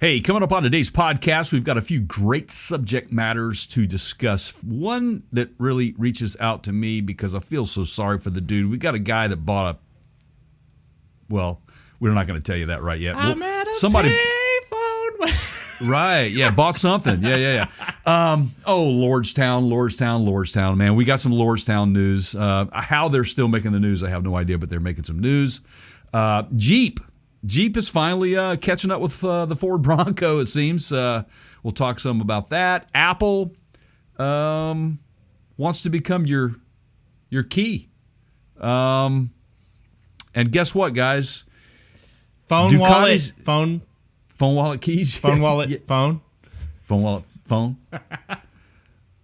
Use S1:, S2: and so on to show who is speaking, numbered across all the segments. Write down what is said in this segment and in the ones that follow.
S1: Hey, coming up on today's podcast, we've got a few great subject matters to discuss. One that really reaches out to me because I feel so sorry for the dude. We got a guy that bought well, we're not going to tell you that right yet.
S2: I'm at a payphone.
S1: Right, yeah, bought something. Yeah. Lordstown, man. We got some Lordstown news. How they're still making the news, I have no idea, but they're making some news. Jeep is finally catching up with the Ford Bronco, it seems. We'll talk some about that. Apple wants to become your key. And guess what, guys?
S2: Phone wallet. Phone
S1: wallet keys.
S2: Phone wallet.
S1: Yeah.
S2: Phone.
S1: Phone wallet. Phone.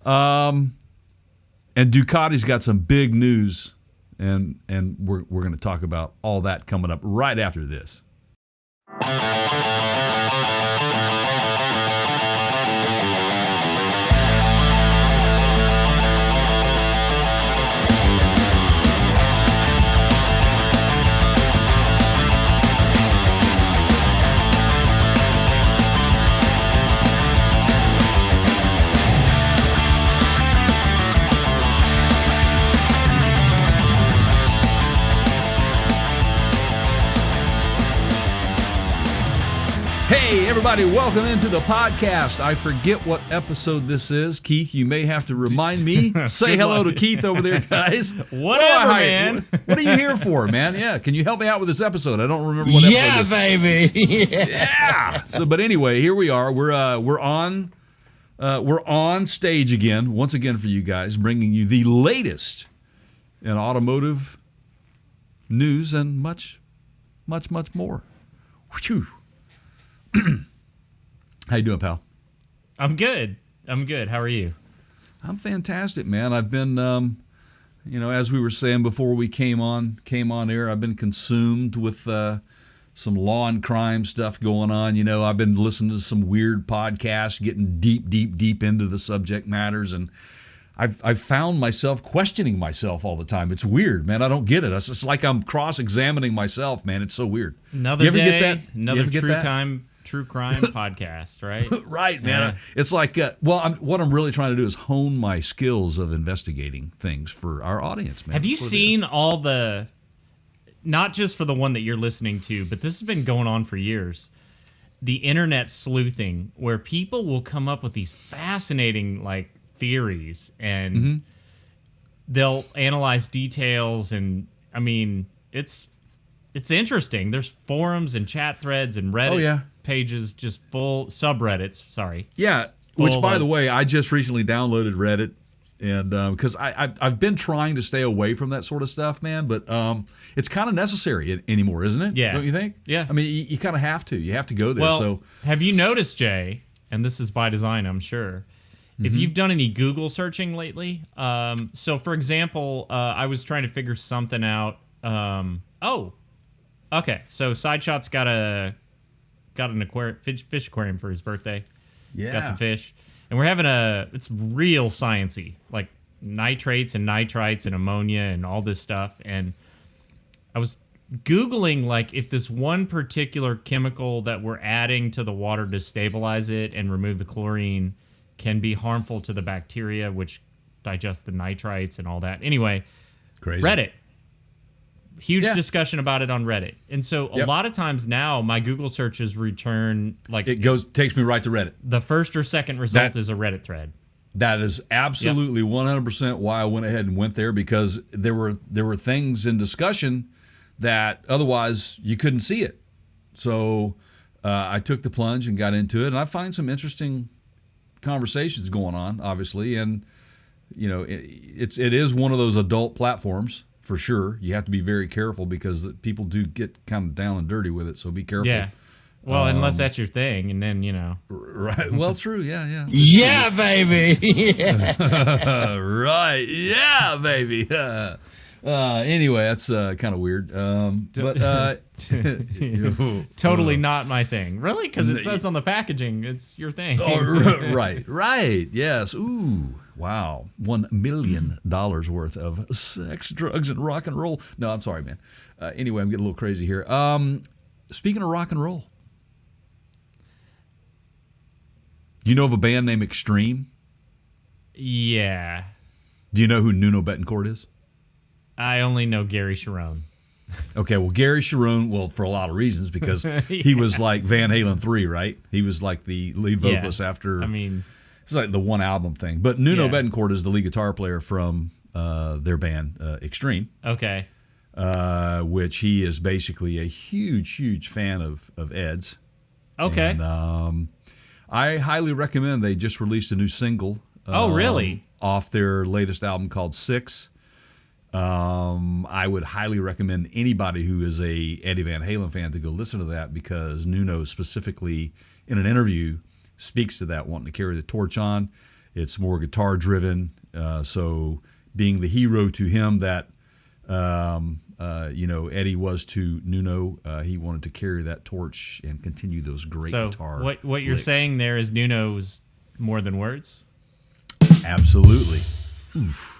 S1: And Ducati's got some big news, and we're going to talk about all that coming up right after this. Hey, everybody, welcome into the podcast. I forget what episode this is. Keith, you may have to remind me. Say hello to Keith over there, guys.
S2: Whatever, man.
S1: What are you here for, man? Yeah, can you help me out with this episode? I don't remember what episode this is.
S2: Baby.
S1: Yeah. But anyway, here we are. We're on stage again, once again for you guys, bringing you the latest in automotive news and much, much, much more. Whew. How you doing, pal?
S2: I'm good. How are you?
S1: I'm fantastic, man. I've been, as we were saying before we came on air, I've been consumed with some law and crime stuff going on. I've been listening to some weird podcasts, getting deep into the subject matters, and I've found myself questioning myself all the time. It's weird, man. I don't get it. It's like I'm cross-examining myself, man. It's so weird.
S2: Another
S1: you ever
S2: day,
S1: get that?
S2: another true crime podcast, right?
S1: Right, man. Yeah. It's like, what I'm really trying to do is hone my skills of investigating things for our audience, man.
S2: Have you seen all the, not just for the one that you're listening to, but this has been going on for years, the internet sleuthing, where people will come up with these fascinating, theories, and they'll analyze details, and, I mean, it's interesting. There's forums and chat threads and Reddit pages, just full subreddits. Sorry.
S1: Yeah, which by the way, I just recently downloaded Reddit, and because I've been trying to stay away from that sort of stuff, man. But it's kind of necessary anymore, isn't it?
S2: Yeah.
S1: Don't you think?
S2: Yeah.
S1: I mean, you kind of have to. You have to go there.
S2: Well,
S1: so
S2: have you noticed, Jay? And this is by design, I'm sure. If you've done any Google searching lately, so for example, I was trying to figure something out. Okay. So Sideshot's got an aquarium, fish aquarium for his birthday.
S1: yeah,
S2: He's got some fish, and we're having it's real sciencey, like nitrates and nitrites and ammonia and all this stuff. And I was Googling if this one particular chemical that we're adding to the water to stabilize it and remove the chlorine can be harmful to the bacteria which digest the nitrites and all that. Anyway,
S1: crazy.
S2: Reddit. Huge discussion about it on Reddit. And so a lot of times now my Google searches return
S1: takes me right to Reddit.
S2: The first or second result is a Reddit thread.
S1: That is absolutely 100% why I went ahead and went there, because there were things in discussion that otherwise you couldn't see it. So I took the plunge and got into it, and I find some interesting conversations going on, obviously, and it is one of those adult platforms for sure. You have to be very careful because people do get kind of down and dirty with it, so be careful.
S2: Yeah. Well, unless that's your thing, and then
S1: Right. Well, true. Yeah.
S2: Yeah, baby.
S1: Right. Yeah, baby. Anyway, that's kind of weird. But
S2: totally not my thing. Really? Because it says on the packaging, it's your thing.
S1: Oh, right. Yes. Ooh. Wow. $1 million worth of sex, drugs, and rock and roll. No, I'm sorry, man. Anyway, I'm getting a little crazy here. Speaking of rock and roll. You know of a band named Extreme?
S2: Yeah.
S1: Do you know who Nuno Betancourt is?
S2: I only know Gary Sharon.
S1: Okay, well, Gary Sharon, well, for a lot of reasons, because he was like Van Halen 3, right? He was like the lead vocalist after.
S2: I mean,
S1: it's like the one album thing. But Nuno
S2: Yeah.
S1: Betancourt is the lead guitar player from their band Extreme,
S2: okay.
S1: which he is basically a huge fan of Ed's.
S2: Okay.
S1: And I highly recommend. They just released a new single.
S2: Oh, really?
S1: Off their latest album called Six. I would highly recommend anybody who is a Eddie Van Halen fan to go listen to that, because Nuno specifically in an interview speaks to that, wanting to carry the torch on. It's more guitar driven. So being the hero to him that Eddie was to Nuno, he wanted to carry that torch and continue those great guitar.
S2: What you're
S1: licks.
S2: saying there is Nuno's more than words?
S1: Absolutely. Oof.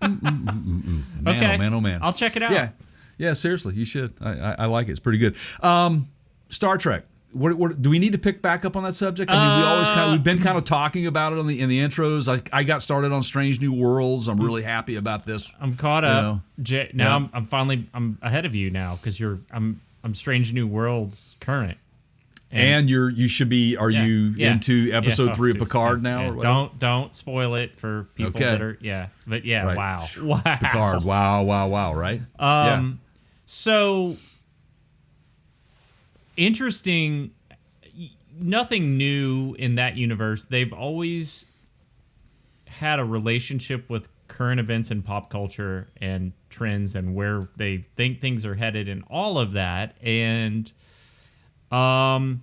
S1: Man,
S2: Okay.
S1: oh man.
S2: I'll check it out.
S1: Yeah, seriously, you should. I like it. It's pretty good. Star Trek. What do we need to pick back up on that subject? I mean, we've been kind of talking about it in the intros. I got started on Strange New Worlds. I'm really happy about this.
S2: I'm caught up. I'm finally ahead of you now because I'm Strange New Worlds current.
S1: And you should be. Are you into episode 3 of Picard now? Or whatever?
S2: Don't spoil it for people that are. Yeah, but
S1: Right.
S2: wow.
S1: Picard. Wow. Right.
S2: So interesting. Nothing new in that universe. They've always had a relationship with current events in pop culture and trends and where they think things are headed and all of that. And the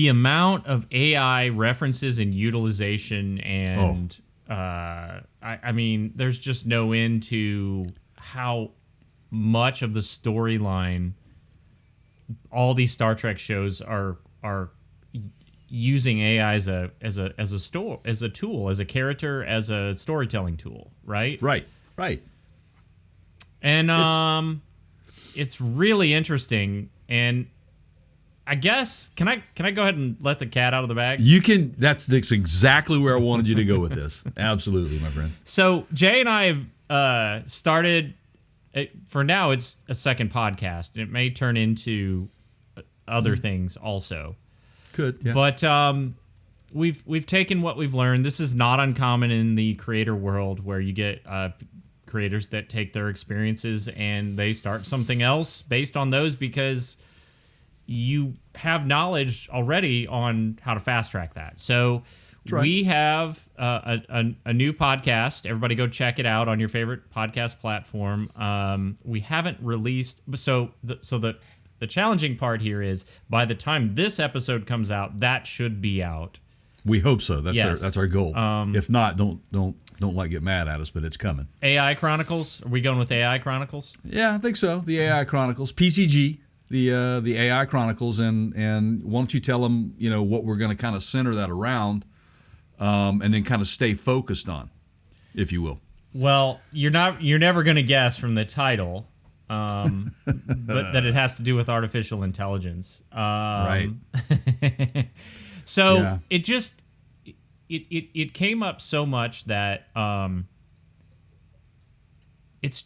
S2: amount of AI references and utilization and I mean, there's just no end to how much of the storyline all these Star Trek shows are using AI as a tool, as a character, as a storytelling tool, right?
S1: Right.
S2: And it's really interesting. And I guess can I go ahead and let the cat out of the bag?
S1: You can. That's exactly where I wanted you to go with this. Absolutely, my friend.
S2: So Jay and I have started. For now, it's a second podcast. It may turn into other things also.
S1: Could, yeah.
S2: But we've taken what we've learned. This is not uncommon in the creator world, where you get creators that take their experiences and they start something else based on those, because you have knowledge already on how to fast track that. So we have a new podcast. Everybody go check it out on your favorite podcast platform. We haven't released, so the challenging part here is by the time this episode comes out, that should be out.
S1: We hope so. That's our goal. If not, don't get mad at us, but it's coming.
S2: AI Chronicles. Are we going with AI Chronicles?
S1: Yeah, I think so. The AI Chronicles, PCG, the AI Chronicles, and why don't you tell them what we're going to kind of center that around, and then kind of stay focused on, if you will.
S2: Well, you're never going to guess from the title, but that it has to do with artificial intelligence.
S1: Right.
S2: So it just it came up so much that it's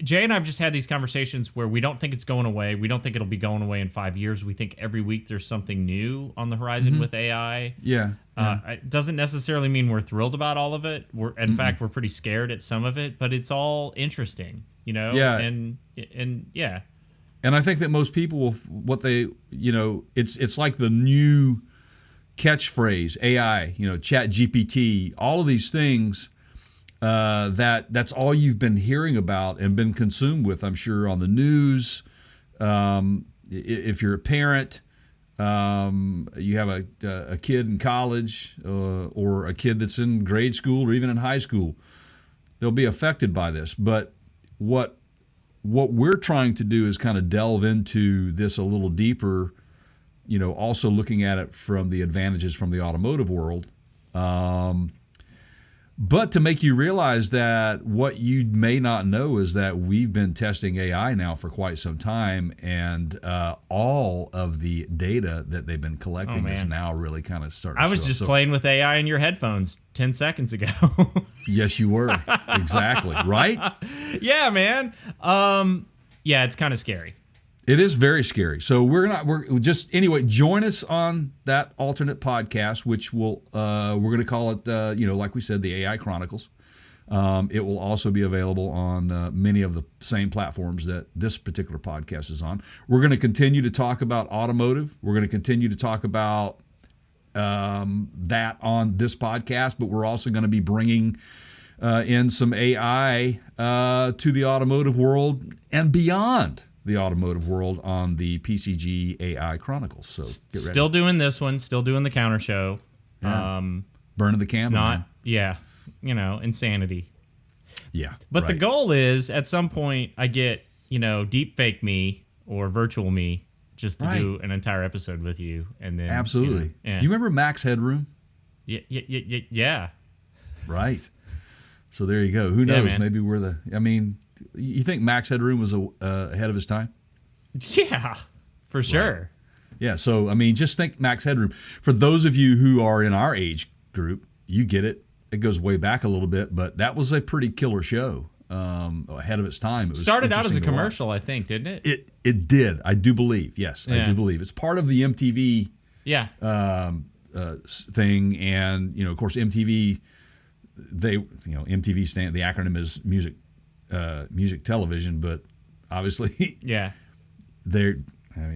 S2: Jay and I have just had these conversations where we don't think it's going away. We don't think it'll be going away in 5 years. We think every week there's something new on the horizon with AI.
S1: Yeah.
S2: It doesn't necessarily mean we're thrilled about all of it. In fact, we're pretty scared at some of it, but it's all interesting,
S1: Yeah.
S2: And yeah.
S1: And I think that most people will, it's like the new catchphrase, AI, Chat GPT, all of these things, that's all you've been hearing about and been consumed with, I'm sure, on the news. If you're a parent, you have a kid in college, or a kid that's in grade school or even in high school, they'll be affected by this. But what we're trying to do is kind of delve into this a little deeper, also looking at it from the advantages from the automotive world. But to make you realize that what you may not know is that we've been testing AI now for quite some time, and all of the data that they've been collecting is now really kind of starting.
S2: I was just playing with AI in your headphones 10 seconds ago.
S1: Yes, you were. Exactly. Right?
S2: Yeah, man. Yeah, it's kind of scary.
S1: It is very scary. So anyway, join us on that alternate podcast, which we're going to call it, like we said, the AI Chronicles. It will also be available on many of the same platforms that this particular podcast is on. We're going to continue to talk about automotive. We're going to continue to talk about that on this podcast, but we're also going to be bringing in some AI to the automotive world and beyond the automotive world on the PCG AI Chronicles. So get ready.
S2: Still doing this one, still doing the counter show.
S1: Yeah. Burning the candle.
S2: Not,
S1: man.
S2: yeah, insanity.
S1: Yeah.
S2: But the goal is at some point I get, deep fake me or virtual me just to do an entire episode with you. And then
S1: absolutely. Do you remember Max Headroom?
S2: Yeah.
S1: Right. So there you go. Who knows?
S2: Man.
S1: Maybe you think Max Headroom was ahead of his time?
S2: Yeah, for sure.
S1: Right. Yeah, so, just think Max Headroom. For those of you who are in our age group, you get it. It goes way back a little bit, but that was a pretty killer show ahead of its time. It was
S2: started out as a commercial, I think, didn't it?
S1: It did. I do believe. Yes, I do believe. It's part of the MTV thing, and, of course, MTV, MTV the acronym is music television, but obviously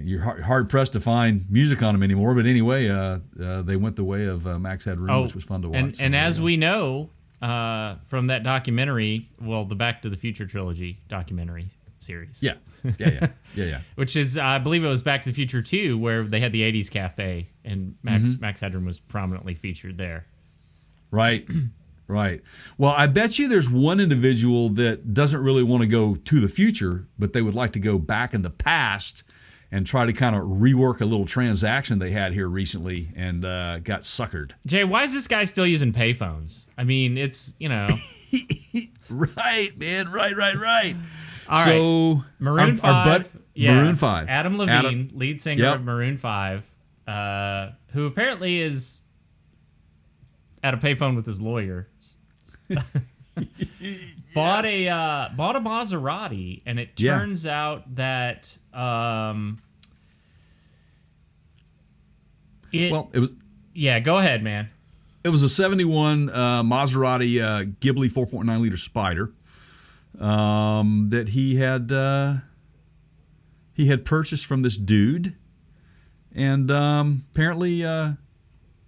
S1: you're hard pressed to find music on them anymore. But anyway, they went the way of Max Headroom, which was fun to watch.
S2: And as we know from that documentary, the Back to the Future trilogy documentary series.
S1: Yeah.
S2: Which is, I believe it was Back to the Future 2, where they had the 80s cafe, and Max Headroom was prominently featured there.
S1: Right. Right. Well, I bet you there's one individual that doesn't really want to go to the future, but they would like to go back in the past and try to kind of rework a little transaction they had here recently and got suckered.
S2: Jay, why is this guy still using payphones? It's,
S1: Right, man. Right.
S2: All
S1: so,
S2: right. Maroon 5.
S1: Maroon 5.
S2: Adam Levine, lead singer of Maroon 5, who apparently is at a payphone with his lawyer. Bought a Maserati, and it turns out that it was. Yeah, go ahead, man.
S1: It was a 71 Maserati Ghibli 4.9 liter Spider that he had purchased from this dude, and apparently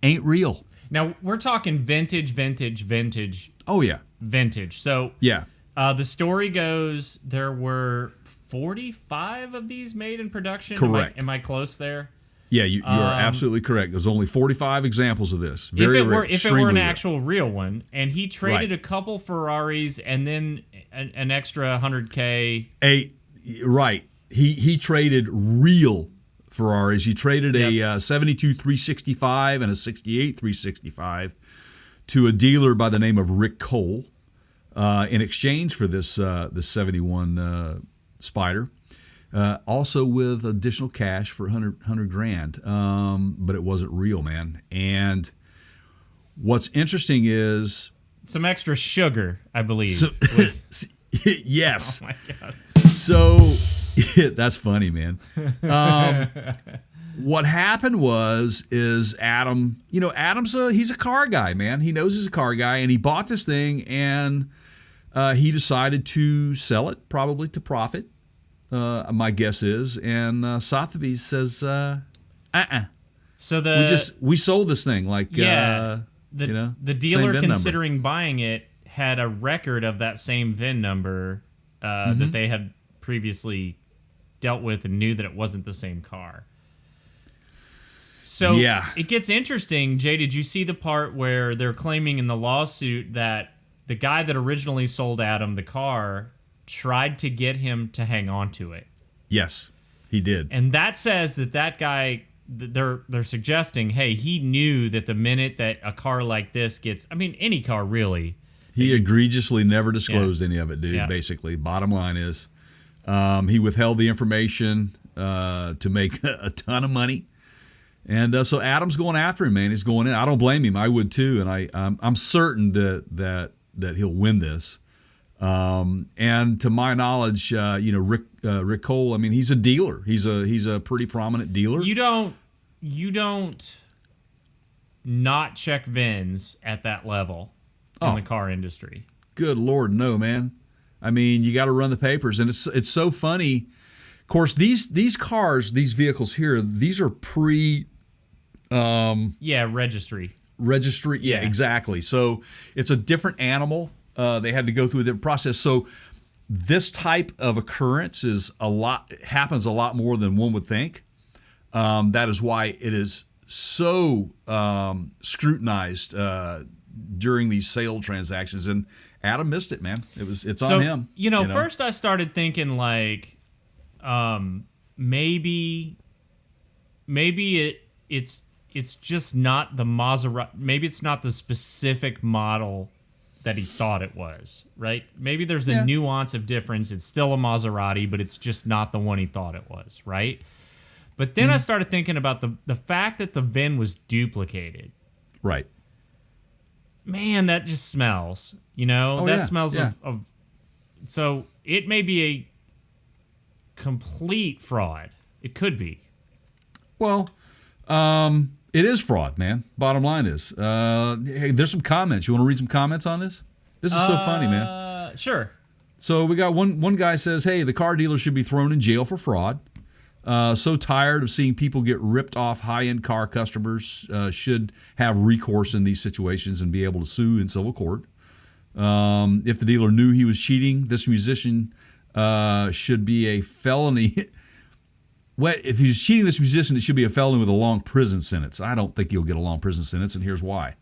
S1: ain't real.
S2: Now we're talking vintage.
S1: Oh yeah,
S2: vintage. So
S1: yeah,
S2: the story goes there were 45 of these made in production.
S1: Correct.
S2: Am I close there?
S1: Yeah, you are absolutely correct. There's only 45 examples of this.
S2: If it were an actual real one, and he traded a couple Ferraris and then an extra $100K.
S1: Right. He traded real Ferraris. He traded a 72 365 and a 68 365 to a dealer by the name of Rick Cole in exchange for this 71 Spider. Also with additional cash for 100 grand, but it wasn't real, man. And what's interesting is
S2: some extra sugar, I believe.
S1: Yes.
S2: Oh my God.
S1: So that's funny, man. What happened is Adam. Adam's he's a car guy, man. He knows he's a car guy, and he bought this thing, and he decided to sell it, probably to profit. My guess is, and Sotheby's says,
S2: So
S1: we sold this thing
S2: the dealer considering buying it had a record of that same VIN number that they had previously dealt with and knew that it wasn't the same car. So it gets interesting. Jay, did you see the part where they're claiming in the lawsuit that the guy that originally sold Adam the car tried to get him to hang on to it?
S1: Yes, he did.
S2: And that says that guy, they're suggesting, hey, he knew that the minute that a car like this gets, any car really,
S1: He egregiously never disclosed any of it, dude.
S2: Yeah.
S1: Basically, bottom line is, he withheld the information to make a ton of money, and so Adam's going after him, man. He's going in. I don't blame him. I would too, and I'm certain that he'll win this. And to my knowledge, Rick Cole. I mean, he's a dealer. He's a pretty prominent dealer.
S2: You don't not check VINs at that level in the car industry.
S1: Good Lord, no, man. I mean, you got to run the papers, and it's so funny. Of course, these cars, these vehicles here, these are
S2: registry.
S1: Yeah, exactly. So it's a different animal. They had to go through the process. So this type of occurrence happens a lot more than one would think. That is why it is so scrutinized during these sale transactions. And Adam missed it, man. It's on him.
S2: First I started thinking like, maybe it's just not the Maserati. Maybe it's not the specific model that he thought it was, right? Maybe there's a nuance of difference. It's still a Maserati, but it's just not the one he thought it was, right? But then I started thinking about the fact that the VIN was duplicated.
S1: Right.
S2: Man, that just smells. Smells of. So it may be a complete fraud. It could be.
S1: Well, it is fraud, man. Bottom line is, hey, there's some comments. You want to read some comments on this? This is so funny, man.
S2: Sure.
S1: So we got one guy says, hey, the car dealer should be thrown in jail for fraud. So tired of seeing people get ripped off. High-end car customers should have recourse in these situations and be able to sue in civil court. If the dealer knew he was cheating, this musician should be a felony. Well, if he's cheating this musician, it should be a felony with a long prison sentence. I don't think he'll get a long prison sentence, and here's why.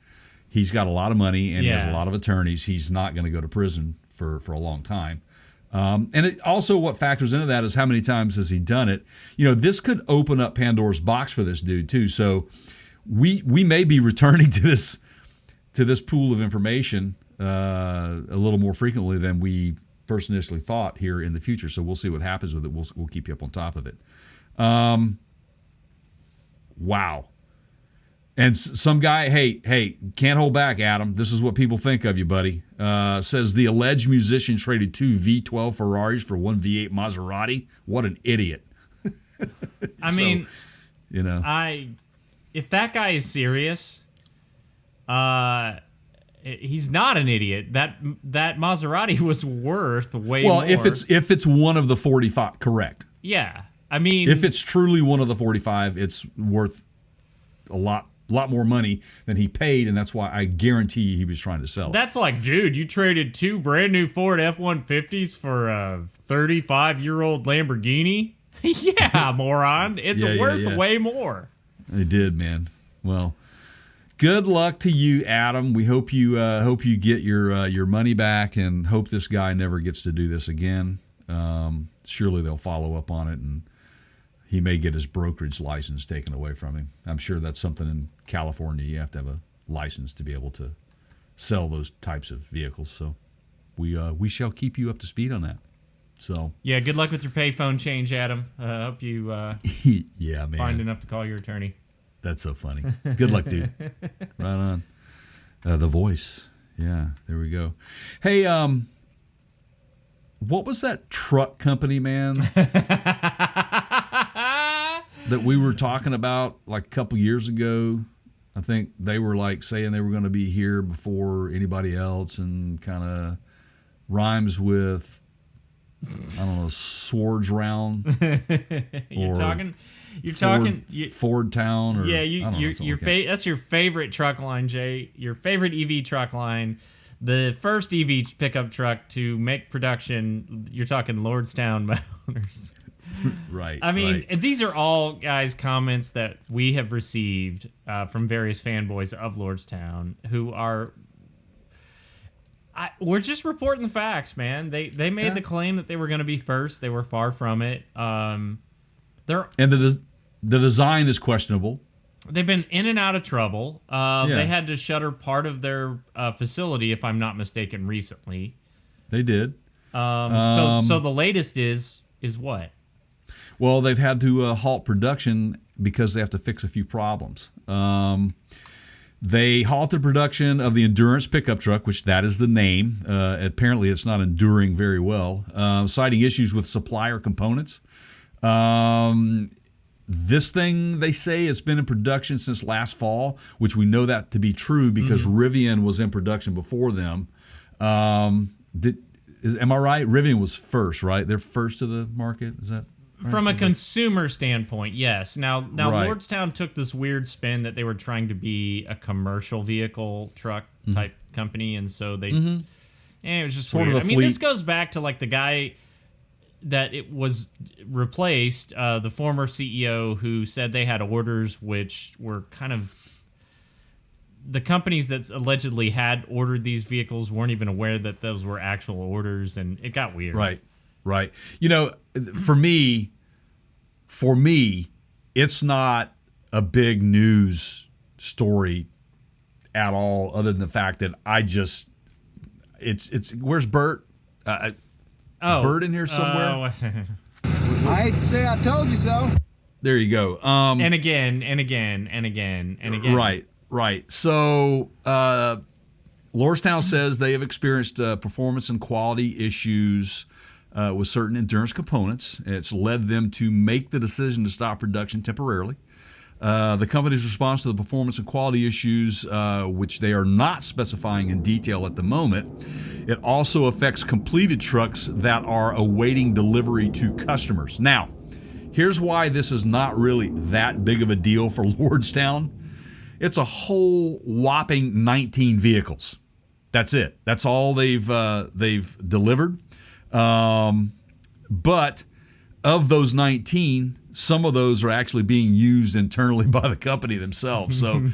S1: He's got a lot of money, and he has a lot of attorneys. He's not going to go to prison for a long time. And it also, what factors into that is how many times has he done it. This could open up Pandora's box for this dude, too. So we may be returning to this pool of information a little more frequently than we first initially thought here in the future. So we'll see what happens with it. We'll keep you up on top of it. Wow. And some guy, hey, can't hold back, Adam. This is what people think of you, buddy. Says the alleged musician traded 2 V12 Ferraris for 1 V8 Maserati. What an idiot.
S2: I mean, if that guy is serious, he's not an idiot. That Maserati was worth way more.
S1: Well, if it's one of the 45, correct.
S2: Yeah. I mean,
S1: if it's truly one of the 45, it's worth a lot more money than he paid, and that's why I guarantee he was trying to sell it.
S2: That's like, dude, you traded 2 brand new Ford F-150s for a 35-year-old Lamborghini? Yeah, moron. It's worth way more.
S1: It did, man. Well, good luck to you, Adam. We hope you get your money back, and hope this guy never gets to do this again. Surely they'll follow up on it, and he may get his brokerage license taken away from him. I'm sure that's something in California. You have to have a license to be able to sell those types of vehicles. So we shall keep you up to speed on that. So
S2: yeah, good luck with your payphone change, Adam. Hope you
S1: yeah, man,
S2: find enough to call your attorney.
S1: That's so funny. Good luck, dude. Right on. The voice. Yeah, there we go. Hey, what was that truck company, man? That we were talking about like a couple years ago. I think they were like saying they were going to be here before anybody else, and kind of rhymes with, I don't know, Swords Round.
S2: You're talking
S1: Ford Town. Or,
S2: yeah, that's your favorite truck line, Jay. Your favorite EV truck line. The first EV pickup truck to make production. You're talking Lordstown Motors.
S1: Right.
S2: I mean,
S1: right.
S2: These are all, guys, comments that we have received from various fanboys of Lordstown who are. We're just reporting the facts, man. They made the claim that they were going to be first. They were far from it.
S1: And the design is questionable.
S2: They've been in and out of trouble.
S1: Yeah.
S2: They had to shutter part of their facility, if I'm not mistaken, recently.
S1: They did.
S2: So the latest is what?
S1: Well, they've had to halt production because they have to fix a few problems. They halted production of the Endurance pickup truck, which that is the name. Apparently, it's not enduring very well, citing issues with supplier components. This thing, they say, has been in production since last fall, which we know that to be true because Rivian was in production before them. Am I right? Rivian was first, right? They're first to the market. Is that right?
S2: From a consumer standpoint, yes. Now
S1: Right.
S2: Lordstown took this weird spin that they were trying to be a commercial vehicle truck type company, and so they, it was just
S1: Sort
S2: weird.
S1: of a
S2: I mean,
S1: fleet.
S2: this goes back to like the guy that it was replaced, the former CEO who said they had orders which were kind of, the companies that allegedly had ordered these vehicles weren't even aware that those were actual orders, and it got weird.
S1: Right. You know, for me, it's not a big news story at all, other than the fact that it's where's Bert? Bert in here somewhere?
S3: I hate to say I told you so.
S1: There you go.
S2: And again, and again, and again, and again.
S1: Right. So, Lordstown says they have experienced performance and quality issues with certain endurance components. It's led them to make the decision to stop production temporarily. The company's response to the performance and quality issues, which they are not specifying in detail at the moment, it also affects completed trucks that are awaiting delivery to customers. Now, here's why this is not really that big of a deal for Lordstown. It's a whole whopping 19 vehicles. That's it. That's all they've delivered. But of those 19, some of those are actually being used internally by the company themselves. So,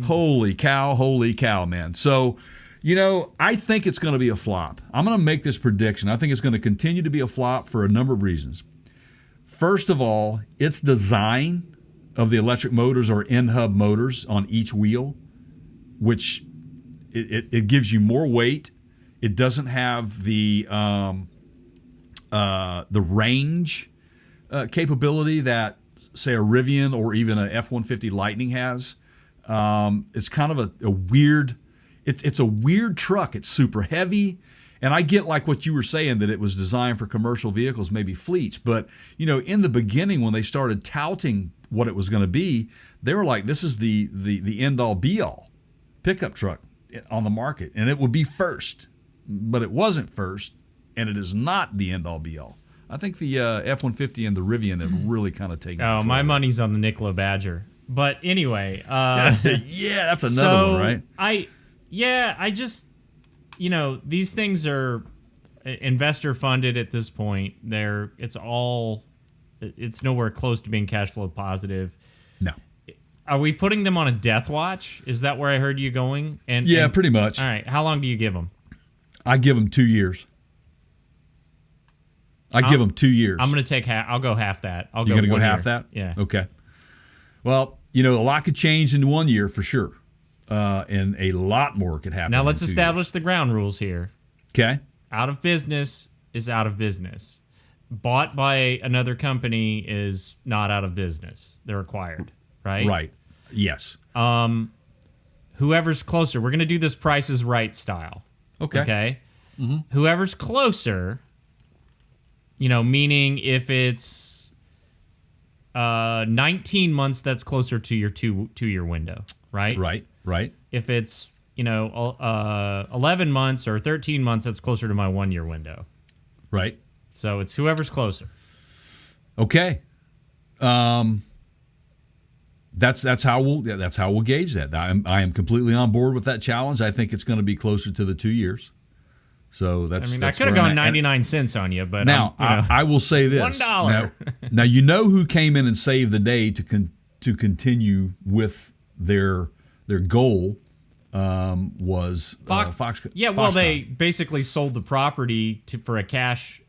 S1: holy cow, man. So, you know, I think it's going to be a flop. I'm going to make this prediction. I think it's going to continue to be a flop for a number of reasons. First of all, its design of the electric motors or in-hub motors on each wheel, which it gives you more weight. It doesn't have the range capability that, say, a Rivian or even a F-150 Lightning has. It's kind of a weird. It's a weird truck. It's super heavy. And I get like what you were saying, that it was designed for commercial vehicles, maybe fleets. But, you know, in the beginning when they started touting what it was going to be, they were like, this is the end-all be-all pickup truck on the market. And it would be first. But it wasn't first, and it is not the end-all be-all. I think the F-150 and the Rivian have really kind of taken control.
S2: My money's on the Nikola Badger. But anyway.
S1: Yeah, that's another one, right?
S2: I just, you know, these things are investor funded at this point. It's nowhere close to being cash flow positive.
S1: No.
S2: Are we putting them on a death watch? Is that where I heard you going? And
S1: Pretty much.
S2: All right. How long do you give them?
S1: I give them 2 years. Give them 2 years.
S2: I'm going to take half. I'll go half that.
S1: You're going to go half that?
S2: Yeah.
S1: Okay. Well, you know, a lot could change in 1 year for sure. And a lot more could happen.
S2: Now let's
S1: in 2
S2: establish
S1: years.
S2: the ground rules here.
S1: Okay.
S2: Out of business is out of business. Bought by another company is not out of business. They're acquired, right?
S1: Right. Yes.
S2: Whoever's closer. We're going to do this Price is Right style.
S1: Okay.
S2: Mm-hmm. Whoever's closer, you know, meaning if it's 19 months, that's closer to your two-year window, right?
S1: Right.
S2: If it's, you know, 11 months or 13 months, that's closer to my 1 year window.
S1: Right.
S2: So it's whoever's closer.
S1: Okay. That's how we'll gauge that. I am completely on board with that challenge. I think it's going to be closer to the 2 years. So that's.
S2: I mean,
S1: that's
S2: I could have
S1: where
S2: gone
S1: I'm at.
S2: 99 cents on you, but
S1: now I will say this:
S2: $1.
S1: Now, you know who came in and saved the day to continue with their goal was Fox.
S2: Yeah, well,
S1: Foxconn.
S2: they basically sold the property for a cash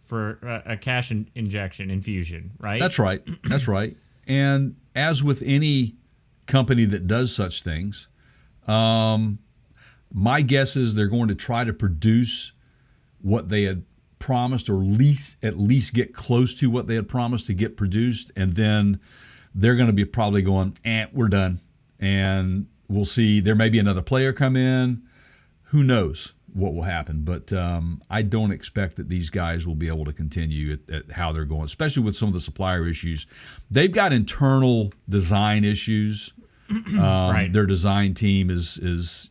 S2: infusion, right?
S1: That's right. And as with any company that does such things. My guess is they're going to try to produce what they had promised, or at least get close to what they had promised to get produced, and then they're going to be probably going, we're done. And we'll see. There may be another player come in. Who knows what will happen? But I don't expect that these guys will be able to continue at how they're going, especially with some of the supplier issues. They've got internal design issues.
S2: Right.
S1: Their design team is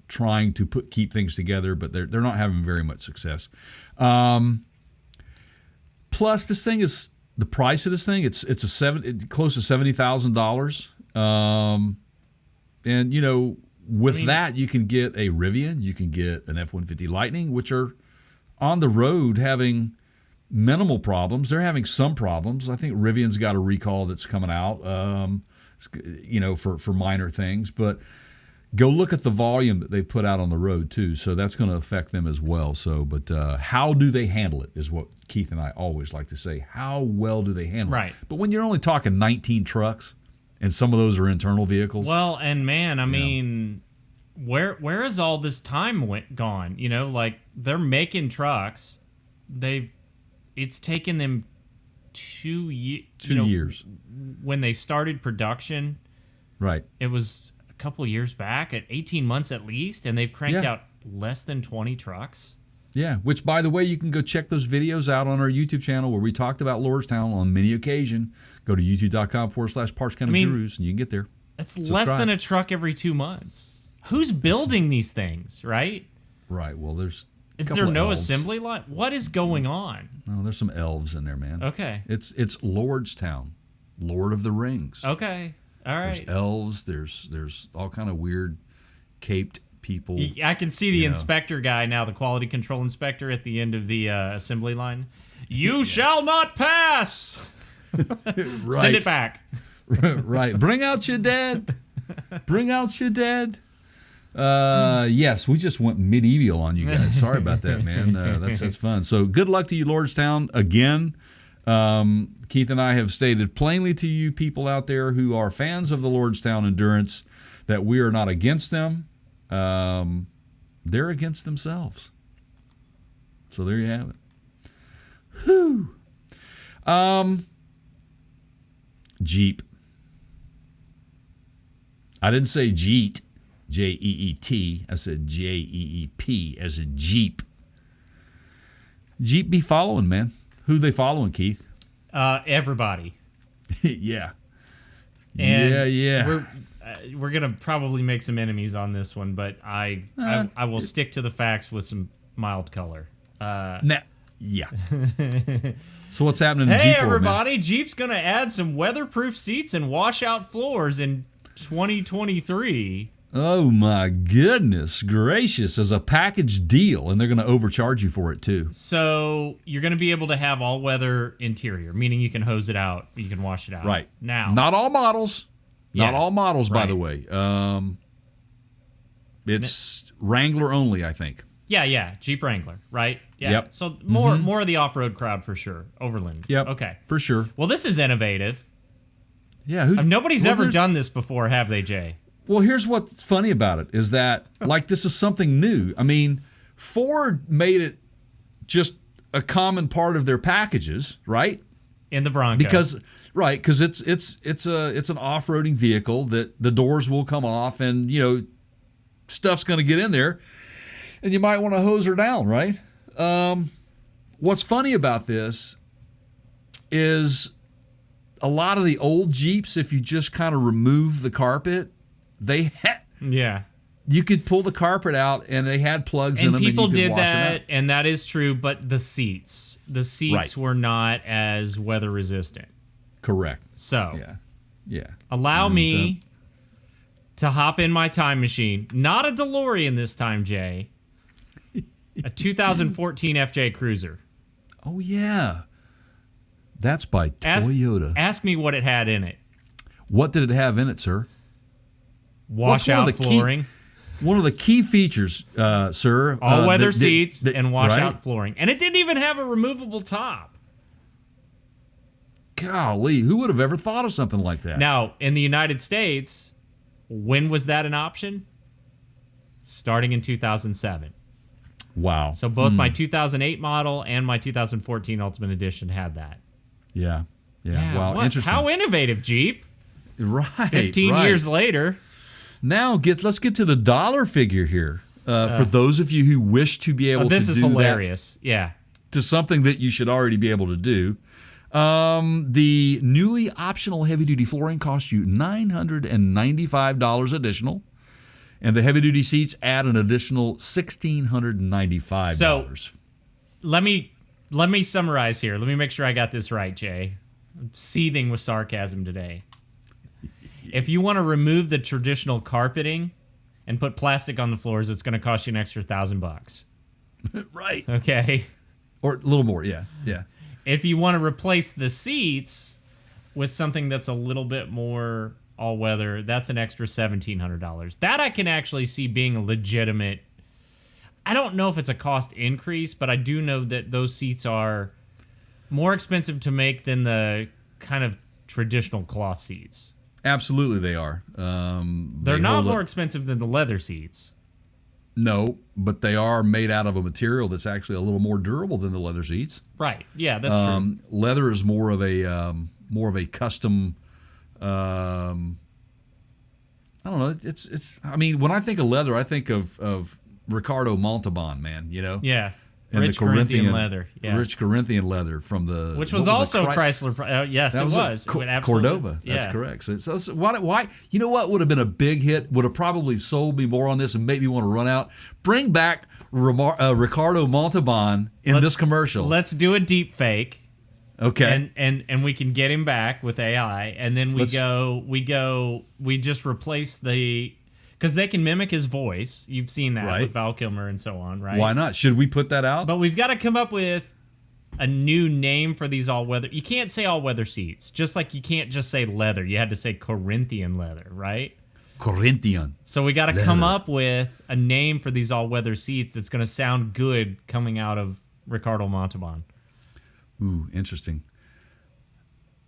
S1: trying to keep things together, but they're not having very much success. Plus, this thing is the price of this thing. It's close to $70,000. And with that, you can get a Rivian, you can get an F-150 Lightning, which are on the road having minimal problems. They're having some problems. I think Rivian's got a recall that's coming out, for minor things. But go look at the volume that they put out on the road too. So that's going to affect them as well. So, but how do they handle it is what Keith and I always like to say. How well do they handle it? But when you're only talking 19 trucks, and some of those are internal vehicles.
S2: Well, and man, I mean, where has all this time gone? Like they're making trucks. It's taken them 2 years.
S1: 2 years.
S2: When they started production,
S1: right?
S2: It was a couple years back, at 18 months at least, and they've cranked out less than 20 trucks.
S1: Yeah, which, by the way, you can go check those videos out on our YouTube channel where we talked about Lordstown on many occasions. Go to youtube.com/Parts County Gurus, and you can get there.
S2: That's less than a truck every 2 months. Who's building these things, right?
S1: Right. Well,
S2: Is there no assembly line? What is going on?
S1: No, there's some elves in there, man.
S2: Okay.
S1: It's Lordstown, Lord of the Rings.
S2: Okay. All right.
S1: There's elves. There's all kind of weird caped people.
S2: I can see the inspector guy now, the quality control inspector at the end of the assembly line. You shall not pass.
S1: Right.
S2: Send it back.
S1: Right. Bring out your dead. Bring out your dead. Yes, we just went medieval on you guys. Sorry about that, man. That's fun. So good luck to you, Lordstown. Again, Keith and I have stated plainly to you people out there who are fans of the Lordstown Endurance that we are not against them. They're against themselves. So there you have it. Whew. Jeep. I didn't say Jeet, Jeet. I said Jeep as in Jeep. Jeep be following, man. Who they following, Keith?
S2: Everybody.
S1: Yeah.
S2: And
S1: yeah.
S2: We're gonna probably make some enemies on this one, but I will stick to the facts with some mild color.
S1: Yeah. So what's happening in Jeep
S2: Hey
S1: world,
S2: everybody,
S1: man?
S2: Jeep's gonna add some weatherproof seats and washout floors in 2023.
S1: Oh my goodness gracious, as a package deal, and they're gonna overcharge you for it too.
S2: So you're gonna be able to have all weather interior, meaning you can hose it out, you can wash it out.
S1: Right.
S2: Now.
S1: Not all models. Not
S2: Yeah.
S1: all models, by
S2: Right.
S1: the way. It's Wrangler only, I think.
S2: Yeah, Jeep Wrangler, right? Yeah.
S1: Yep.
S2: So more of the off-road crowd for sure. Overland.
S1: Yep.
S2: Okay.
S1: For sure.
S2: Well, this is innovative.
S1: Yeah.
S2: Nobody's ever done this before, have they, Jay?
S1: Well, here's what's funny about it is that, like, this is something new. I mean, Ford made it just a common part of their packages, right?
S2: In the Bronco.
S1: Because it's an off-roading vehicle that the doors will come off and stuff's going to get in there, and you might want to hose her down, right? What's funny about this is a lot of the old Jeeps, if you just kind of remove the carpet, you could pull the carpet out and they had plugs in them. And
S2: people
S1: you could
S2: did
S1: wash them
S2: that,
S1: out.
S2: and that is true. But the seats
S1: Right.
S2: were not as weather resistant.
S1: Correct.
S2: So
S1: Yeah.
S2: allow me to hop in my time machine. Not a DeLorean this time, Jay. A 2014 FJ Cruiser.
S1: Oh yeah. That's by Toyota.
S2: Ask me what it had in it.
S1: What did it have in it, sir?
S2: Washout flooring.
S1: One of the key features, sir.
S2: All weather seats and washout
S1: right?
S2: flooring. And it didn't even have a removable top.
S1: golly, who would have ever thought of something like that?
S2: Now, in the United States, when was that an option? Starting in 2007.
S1: Wow.
S2: So both my 2008 model and my 2014 Ultimate Edition had that.
S1: Yeah. Wow, interesting.
S2: How innovative, Jeep.
S1: Right.
S2: 15 years later.
S1: Now let's get to the dollar figure here. For those of you who wish to be able to do
S2: this is hilarious. Yeah.
S1: to something that you should already be able to do. The newly optional heavy-duty flooring costs you $995 additional, and the heavy-duty seats add an additional $1,695.
S2: So let me summarize here. Let me make sure I got this right, Jay. I'm seething with sarcasm today. If you want to remove the traditional carpeting and put plastic on the floors, it's going to cost you an extra $1,000.
S1: Right.
S2: Okay.
S1: Or a little more, yeah.
S2: If you want to replace the seats with something that's a little bit more all-weather, that's an extra $1,700. That I can actually see being a legitimate... I don't know if it's a cost increase, but I do know that those seats are more expensive to make than the kind of traditional cloth seats.
S1: Absolutely they are.
S2: They're not more expensive than the leather seats.
S1: No, but they are made out of a material that's actually a little more durable than the leather seats.
S2: Right. Yeah, that's true.
S1: Leather is more of a custom. I don't know. It's. I mean, when I think of leather, I think of Ricardo Montalban, man. You know.
S2: Yeah.
S1: And
S2: Rich Corinthian leather. Yeah.
S1: Rich Corinthian leather from the...
S2: Which was also Chrysler. Yes, it was.
S1: Cordova. That's correct. So why? You know what would have been a big hit? Would have probably sold me more on this and made me want to run out? Bring back Ricardo Montalban in this commercial.
S2: Let's do a deep fake.
S1: Okay.
S2: And we can get him back with AI, and then we just replace the... Because they can mimic his voice. You've seen that with Val Kilmer and so on, right?
S1: Why not? Should we put that out?
S2: But we've got to come up with a new name for these all-weather... You can't say all-weather seats. Just like you can't just say leather. You had to say Corinthian leather, right?
S1: Corinthian.
S2: So we got to come up with a name for these all-weather seats that's going to sound good coming out of Ricardo Montalban.
S1: Ooh, interesting.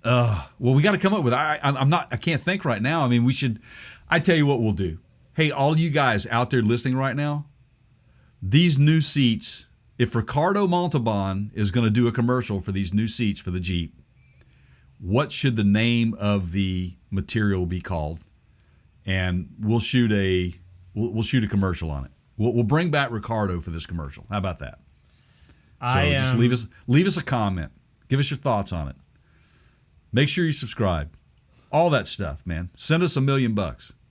S1: Well, we got to come up with... I can't think right now. I mean, we should... I tell you what we'll do. Hey, all you guys out there listening right now, these new seats, if Ricardo Montalban is going to do a commercial for these new seats for the Jeep, what should the name of the material be called? And we'll shoot a commercial on it. We'll bring back Ricardo for this commercial. How about that? So just leave us a comment. Give us your thoughts on it. Make sure you subscribe. All that stuff, man. Send us $1 million.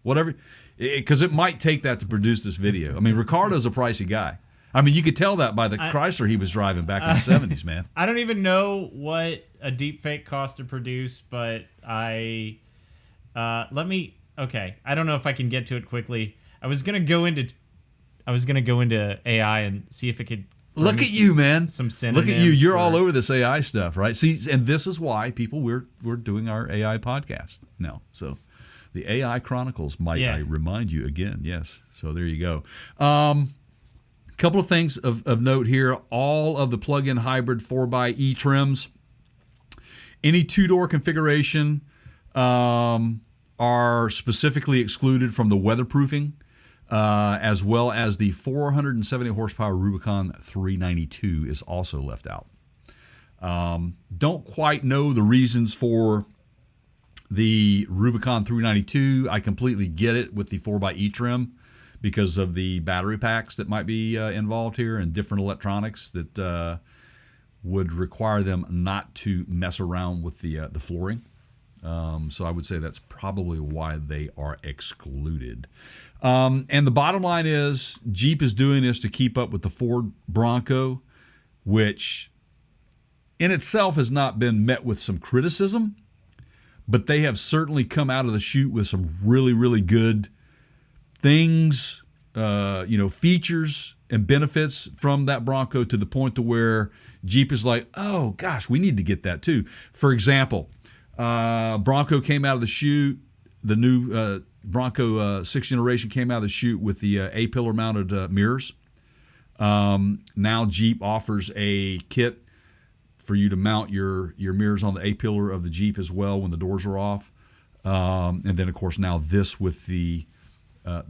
S1: Whatever, because it might take that to produce this video. I mean, Ricardo's a pricey guy. I mean, you could tell that by the Chrysler he was driving back in the 70s, man.
S2: I don't even know what a deep fake cost to produce, but okay. I don't know if I can get to it quickly. I was gonna go into AI and see if it could.
S1: Look at you, man.
S2: Some synonyms.
S1: Look at you. You're all over this AI stuff, right? See, and this is why we're doing our AI podcast now. So. The AI Chronicles, might I remind you again. Yes. So there you go. Couple of things of note here. All of the plug-in hybrid 4xe trims, any two-door configuration are specifically excluded from the weatherproofing, as well as the 470 horsepower Rubicon 392 is also left out. Don't quite know the reasons for the Rubicon 392. I completely get it with the 4xe trim because of the battery packs that might be involved here and different electronics that would require them not to mess around with the flooring. So I would say that's probably why they are excluded. And the bottom line is Jeep is doing this to keep up with the Ford Bronco, which in itself has not been met with some criticism, but they have certainly come out of the chute with some really, really good things, features and benefits from that Bronco to the point to where Jeep is like, oh gosh, we need to get that too. For example, Bronco came out of the chute, the new Bronco 6th generation came out of the chute with the A-pillar mounted mirrors. Now Jeep offers a kit for you to mount your mirrors on the A-pillar of the Jeep as well when the doors are off. And then, of course, now this with the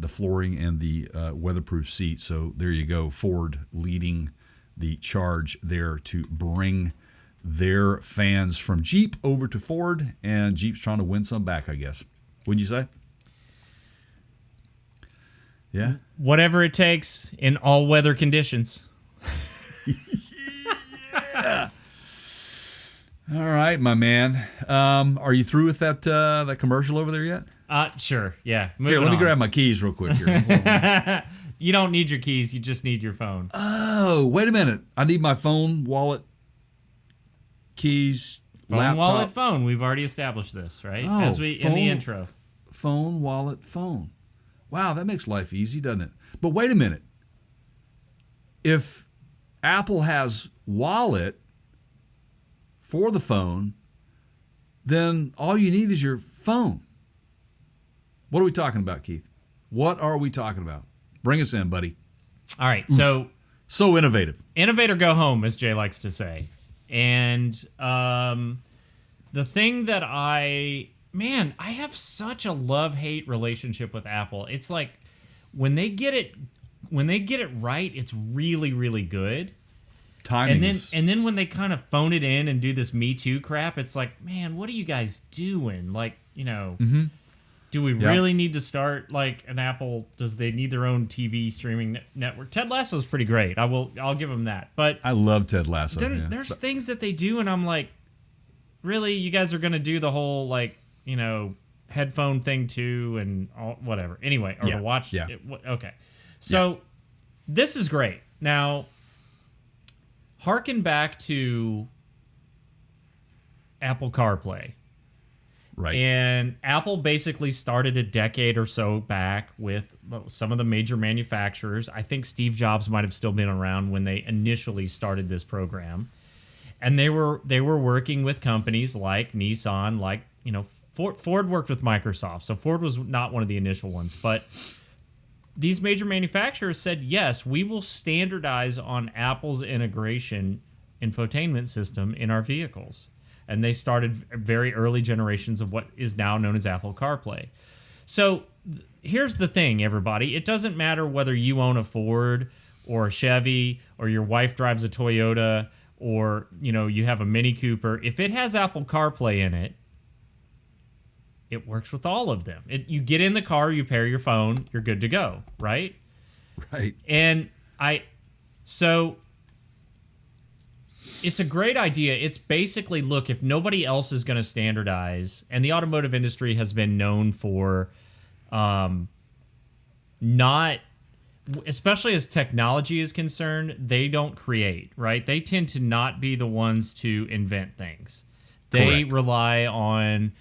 S1: flooring and the weatherproof seat. So there you go. Ford leading the charge there to bring their fans from Jeep over to Ford, and Jeep's trying to win some back, I guess. Wouldn't you say? Yeah.
S2: Whatever it takes in all weather conditions.
S1: Yeah. All right, my man. Are you through with that commercial over there yet?
S2: Sure. Yeah.
S1: Here, let me grab my keys real quick here.
S2: You don't need your keys. You just need your phone.
S1: Oh, wait a minute. I need my phone, wallet, keys,
S2: Phone,
S1: laptop.
S2: wallet, phone. We've already established this, right?
S1: Oh,
S2: As we in the intro.
S1: Phone, wallet, phone. Wow, that makes life easy, doesn't it? But wait a minute. If Apple has wallet for the phone, then all you need is your phone. What are we talking about, Keith? What are we talking about? Bring us in, buddy.
S2: All right. So
S1: innovative.
S2: innovate or go home, as Jay likes to say. And the thing that I have such a love-hate relationship with Apple. It's like when they get it right, it's really, really good.
S1: Timing
S2: And then when they kind of phone it in and do this Me Too crap, it's like, man, what are you guys doing? Like, do we really need to start like an Apple? Does they need their own TV streaming network? Ted Lasso is pretty great. I'll give them that. But
S1: I love Ted Lasso.
S2: then there's things that they do, and I'm like, really, you guys are gonna do the whole like headphone thing too, and all, whatever. Anyway, or the watch.
S1: Yeah.
S2: Okay. So this is great. Now, harken back to Apple CarPlay.
S1: Right.
S2: And Apple basically started a decade or so back with some of the major manufacturers. I think Steve Jobs might have still been around when they initially started this program. And they were working with companies like Nissan, like, Ford worked with Microsoft. So Ford was not one of the initial ones, but these major manufacturers said, yes, we will standardize on Apple's integration infotainment system in our vehicles. And they started very early generations of what is now known as Apple CarPlay. So here's the thing, everybody. It doesn't matter whether you own a Ford or a Chevy or your wife drives a Toyota or, you have a Mini Cooper. If it has Apple CarPlay in it, it works with all of them. You get in the car, you pair your phone, you're good to go, right?
S1: Right.
S2: And so it's a great idea. It's basically, look, if nobody else is going to standardize, and the automotive industry has been known for not, especially as technology is concerned, they don't create, right? They tend to not be the ones to invent things. They
S1: Correct.
S2: rely on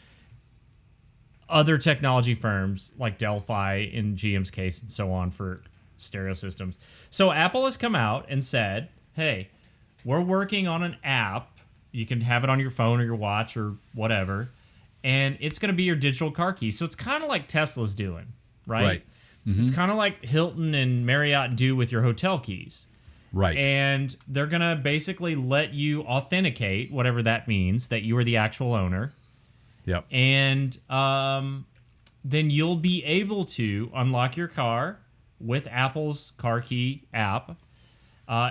S2: other technology firms like Delphi in GM's case and so on for stereo systems. So Apple has come out and said, hey, we're working on an app. You can have it on your phone or your watch or whatever, and it's going to be your digital car key. So it's kind of like Tesla's doing, right?
S1: Right. Mm-hmm.
S2: It's kind of like Hilton and Marriott do with your hotel keys.
S1: Right.
S2: And they're going to basically let you authenticate, whatever that means, that you are the actual owner.
S1: Yep.
S2: And then you'll be able to unlock your car with Apple's Car Key app.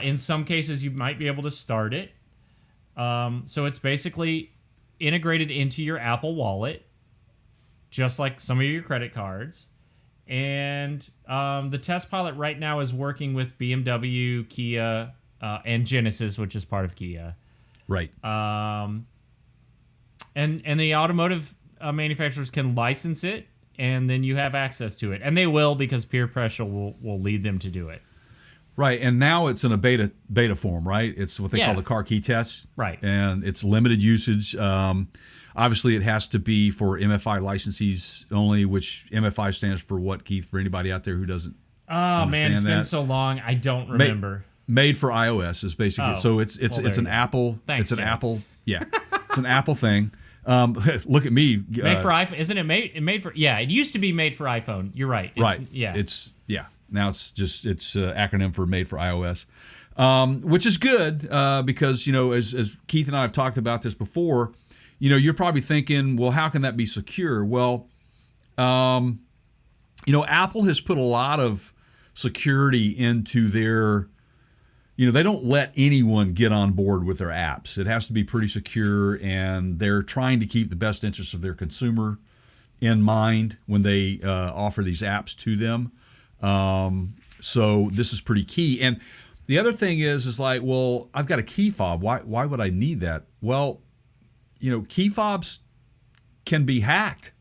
S2: In some cases, you might be able to start it. So it's basically integrated into your Apple Wallet, just like some of your credit cards. And the test pilot right now is working with BMW, Kia, and Genesis, which is part of Kia.
S1: Right.
S2: And the automotive manufacturers can license it, and then you have access to it. And they will, because peer pressure will lead them to do it.
S1: Right, and now it's in a beta form, right? It's what they call the car key test.
S2: Right.
S1: And it's limited usage. Obviously, it has to be for MFI licensees only, which MFI stands for what, Keith, for anybody out there who doesn't
S2: man, it's been so long, I don't remember.
S1: Made for iOS is basically so it's an Apple.
S2: Thanks,
S1: it's an
S2: Jay.
S1: Apple. Yeah, it's an Apple thing. Look at me.
S2: Made for iPhone, isn't it? Made for it used to be made for iPhone. You're right.
S1: Right.
S2: Yeah.
S1: Now it's acronym for made for iOS. which is good because, as Keith and I have talked about this before, you're probably thinking, well, how can that be secure? Well, Apple has put a lot of security into their, they don't let anyone get on board with their apps. It has to be pretty secure, and they're trying to keep the best interests of their consumer in mind when they offer these apps to them. So this is pretty key. And the other thing is like, well, I've got a key fob. Why would I need that? Well, key fobs can be hacked.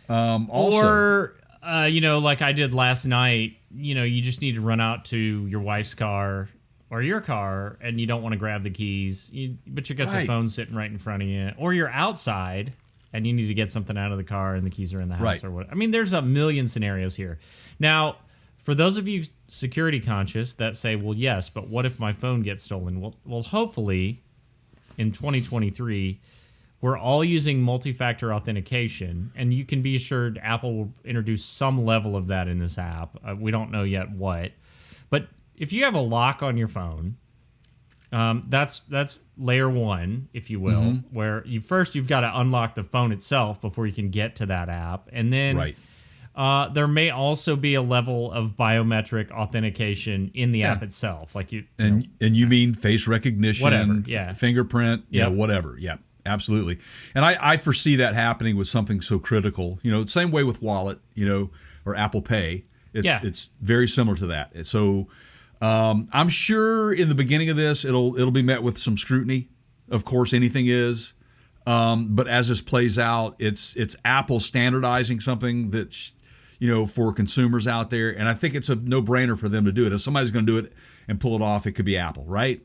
S1: Also.
S2: Or, like I did last night, you just need to run out to your wife's car or your car, and you don't want to grab the keys, but you got
S1: Right.
S2: your phone sitting right in front of you. Or you're outside, and you need to get something out of the car, and the keys are in the house
S1: Right.
S2: or what. I mean, there's a million scenarios here. Now, for those of you security conscious that say, well, yes, but what if my phone gets stolen? Well, hopefully, in 2023, we're all using multi-factor authentication, and you can be assured Apple will introduce some level of that in this app. We don't know yet what. But if you have a lock on your phone, that's layer one, if you will, where you've got to unlock the phone itself before you can get to that app. And then
S1: Right.
S2: There may also be a level of biometric authentication in the app itself. Like
S1: And you mean face recognition,
S2: Whatever, yeah.
S1: fingerprint,
S2: Yep.
S1: whatever. Yeah, absolutely. And I foresee that happening with something so critical. Same way with Wallet, or Apple Pay. It's very similar to that. So I'm sure in the beginning of this, it'll be met with some scrutiny. Of course, anything is. But as this plays out, it's Apple standardizing something that's for consumers out there, and I think it's a no-brainer for them to do it. If somebody's going to do it and pull it off, it could be Apple, right?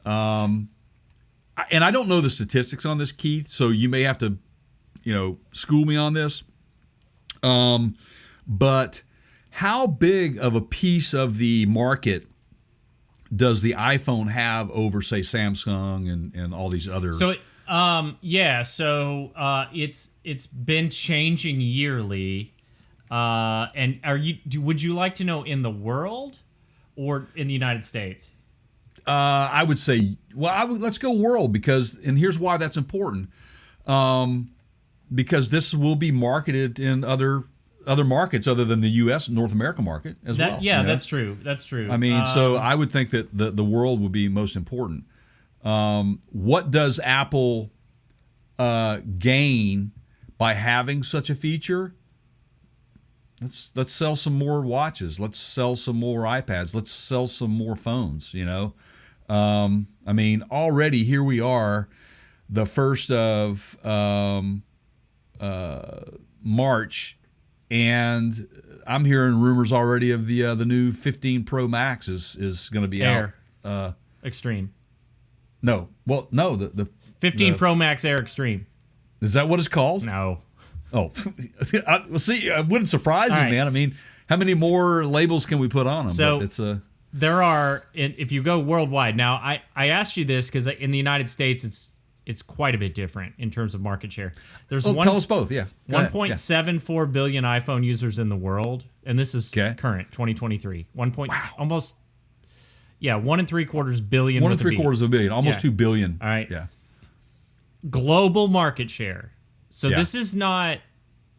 S1: And I don't know the statistics on this, Keith, so you may have to, school me on this. But how big of a piece of the market does the iPhone have over, say, Samsung and all these other?
S2: So, it's been changing yearly. And would you like to know in the world or in the United States?
S1: I would say, let's go world, and here's why that's important. Because this will be marketed in other markets other than the U.S. North America market as well.
S2: Yeah, that's true. That's true.
S1: I mean, so I would think that the world would be most important. What does Apple gain by having such a feature? Let's sell some more watches. Let's sell some more iPads. Let's sell some more phones. I mean, already here we are, the 1st of March, and I'm hearing rumors already of the new 15 Pro Max is going to be
S2: Air.
S1: out.
S2: Extreme.
S1: No, the
S2: 15 Pro Max Air Extreme.
S1: Is that what it's called?
S2: No.
S1: Oh, see, it wouldn't surprise me,
S2: All right.
S1: man. I mean, how many more labels can we put on them?
S2: So
S1: But it's
S2: there are, if you go worldwide. Now, I asked you this because in the United States, it's quite a bit different in terms of market share. There's
S1: tell us both. Yeah, Go ahead.
S2: 1.74 billion iPhone users in the world, and this is
S1: Okay.
S2: current 2023. Almost, 1.75 billion.
S1: One
S2: with
S1: and
S2: a B.
S1: 3/4 of a billion, almost
S2: Yeah.
S1: 2 billion.
S2: All right.
S1: Yeah.
S2: Global market share. So
S1: Yeah.
S2: this is not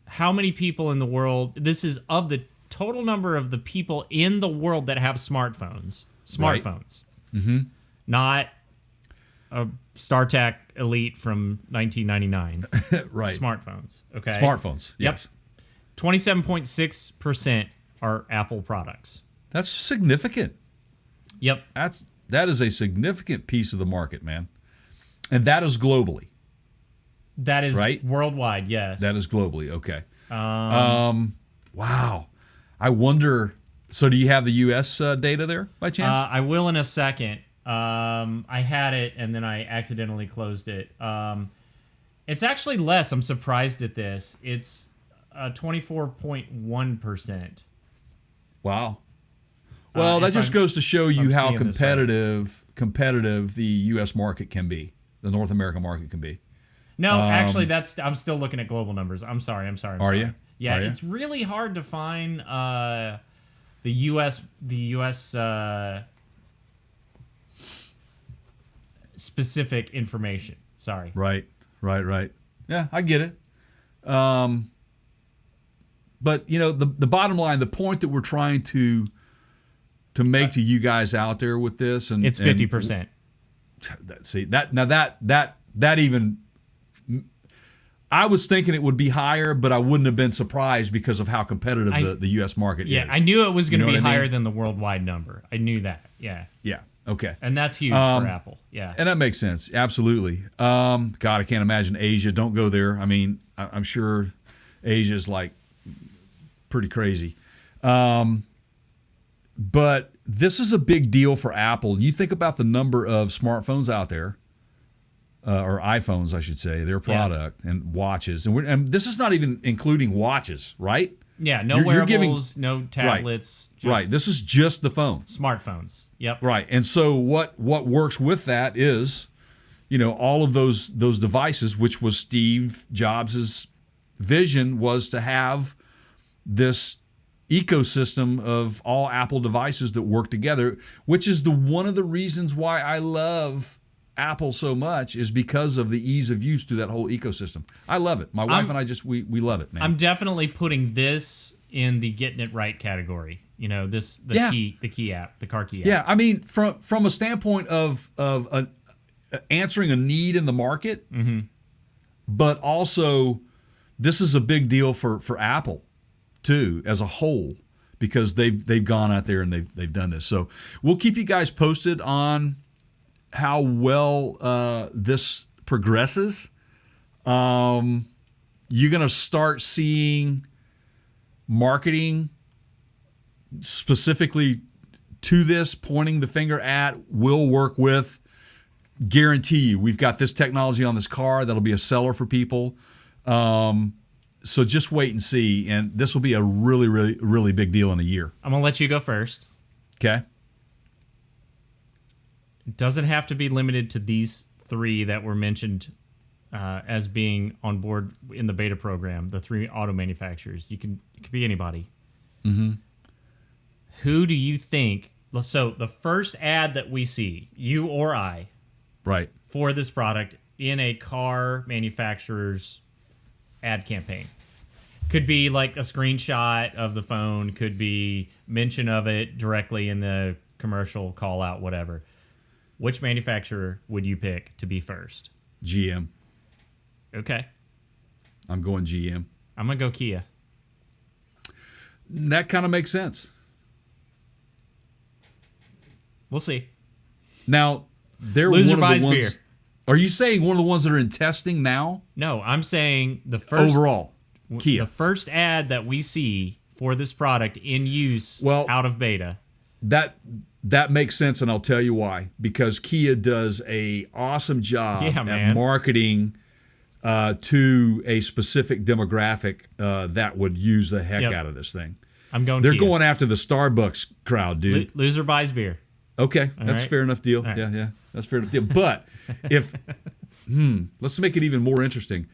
S2: how many people in the world. This is of the total number of the people in the world that have smartphones.
S1: Right.
S2: Not a StarTAC Elite from 1999.
S1: Right.
S2: Smartphones. Okay.
S1: Smartphones.
S2: Yep.
S1: Yes.
S2: 27.6% are Apple products.
S1: That's significant.
S2: Yep.
S1: That is a significant piece of the market, man. And that is globally.
S2: That is
S1: Right?
S2: worldwide. Yes.
S1: That is globally. Okay. Wow. I wonder. So, do you have the U.S. Data there by chance?
S2: I will in a second. I had it and then I accidentally closed it. It's actually less. I'm surprised at this. It's 24.1%.
S1: Wow. Well, that
S2: if
S1: just
S2: I'm-
S1: goes to show you
S2: I'm
S1: how
S2: seeing this right.
S1: competitive the U.S. market can be, the North American market can be.
S2: No, actually, I'm still looking at global numbers. I'm sorry.
S1: Are
S2: sorry.
S1: you?
S2: Yeah,
S1: Are you?
S2: it's really hard to find the U.S. specific information. Sorry.
S1: Right. Yeah, I get it. But the bottom line, the point that we're trying to make to you guys out there with this, and
S2: It's 50%.
S1: See that even. I was thinking it would be higher, but I wouldn't have been surprised because of how competitive the U.S. market is.
S2: Yeah, I knew it was going to be
S1: what I mean?
S2: higher than the worldwide number. I knew that. Yeah.
S1: Yeah. Okay.
S2: And that's huge for Apple. Yeah.
S1: And that makes sense. Absolutely. God, I can't imagine Asia. Don't go there. I mean, I'm sure Asia's like pretty crazy. But this is a big deal for Apple. You think about the number of smartphones out there, or iPhones, I should say, their product, and watches. And this is not even including watches, right?
S2: Yeah, no
S1: You're
S2: wearables, no tablets.
S1: Right.
S2: Just
S1: This is just the phone.
S2: smartphones. Yep.
S1: Right. And so what works with that is, all of those devices, which was Steve Jobs' vision, was to have this ecosystem of all Apple devices that work together, which is one of the reasons why I love Apple so much, is because of the ease of use through that whole ecosystem. I love it. My wife and I we love it, man.
S2: I'm definitely putting this in the getting it right category. The key app, the car key app.
S1: Yeah, I mean, from a standpoint of answering a need in the market, but also this is a big deal for Apple too as a whole, because they've gone out there and they've done this. So we'll keep you guys posted on how well this progresses. You're going to start seeing marketing specifically to this, pointing the finger at, will work with, guarantee you, we've got this technology on this car that'll be a seller for people. So just wait and see. And this will be a really, really, really big deal in a year.
S2: I'm going to let you go first.
S1: Okay.
S2: It doesn't have to be limited to these three that were mentioned as being on board in the beta program, the three auto manufacturers. It could be anybody.
S1: Mm-hmm.
S2: Who do you think? So the first ad that we see, you or I,
S1: right,
S2: for this product in a car manufacturer's ad campaign, could be like a screenshot of the phone, could be mention of it directly in the commercial, call out, whatever. Which manufacturer would you pick to be first?
S1: GM.
S2: Okay.
S1: I'm going GM.
S2: I'm going to go Kia.
S1: That kind of makes sense.
S2: We'll see.
S1: Now, they're
S2: Loser
S1: one of
S2: buys
S1: the ones.
S2: beer.
S1: Are you saying one of the ones that are in testing now?
S2: No, I'm saying the first
S1: Overall, Kia.
S2: The first ad that we see for this product in use out of beta.
S1: That makes sense, and I'll tell you why. Because Kia does a awesome job at marketing to a specific demographic that would use the heck out of this thing.
S2: I'm going
S1: They're
S2: Kia.
S1: going after the Starbucks crowd, dude.
S2: Loser buys beer.
S1: Okay, that's
S2: right.
S1: fair enough deal.
S2: Right.
S1: Yeah, that's fair enough deal. But if, let's make it even more interesting.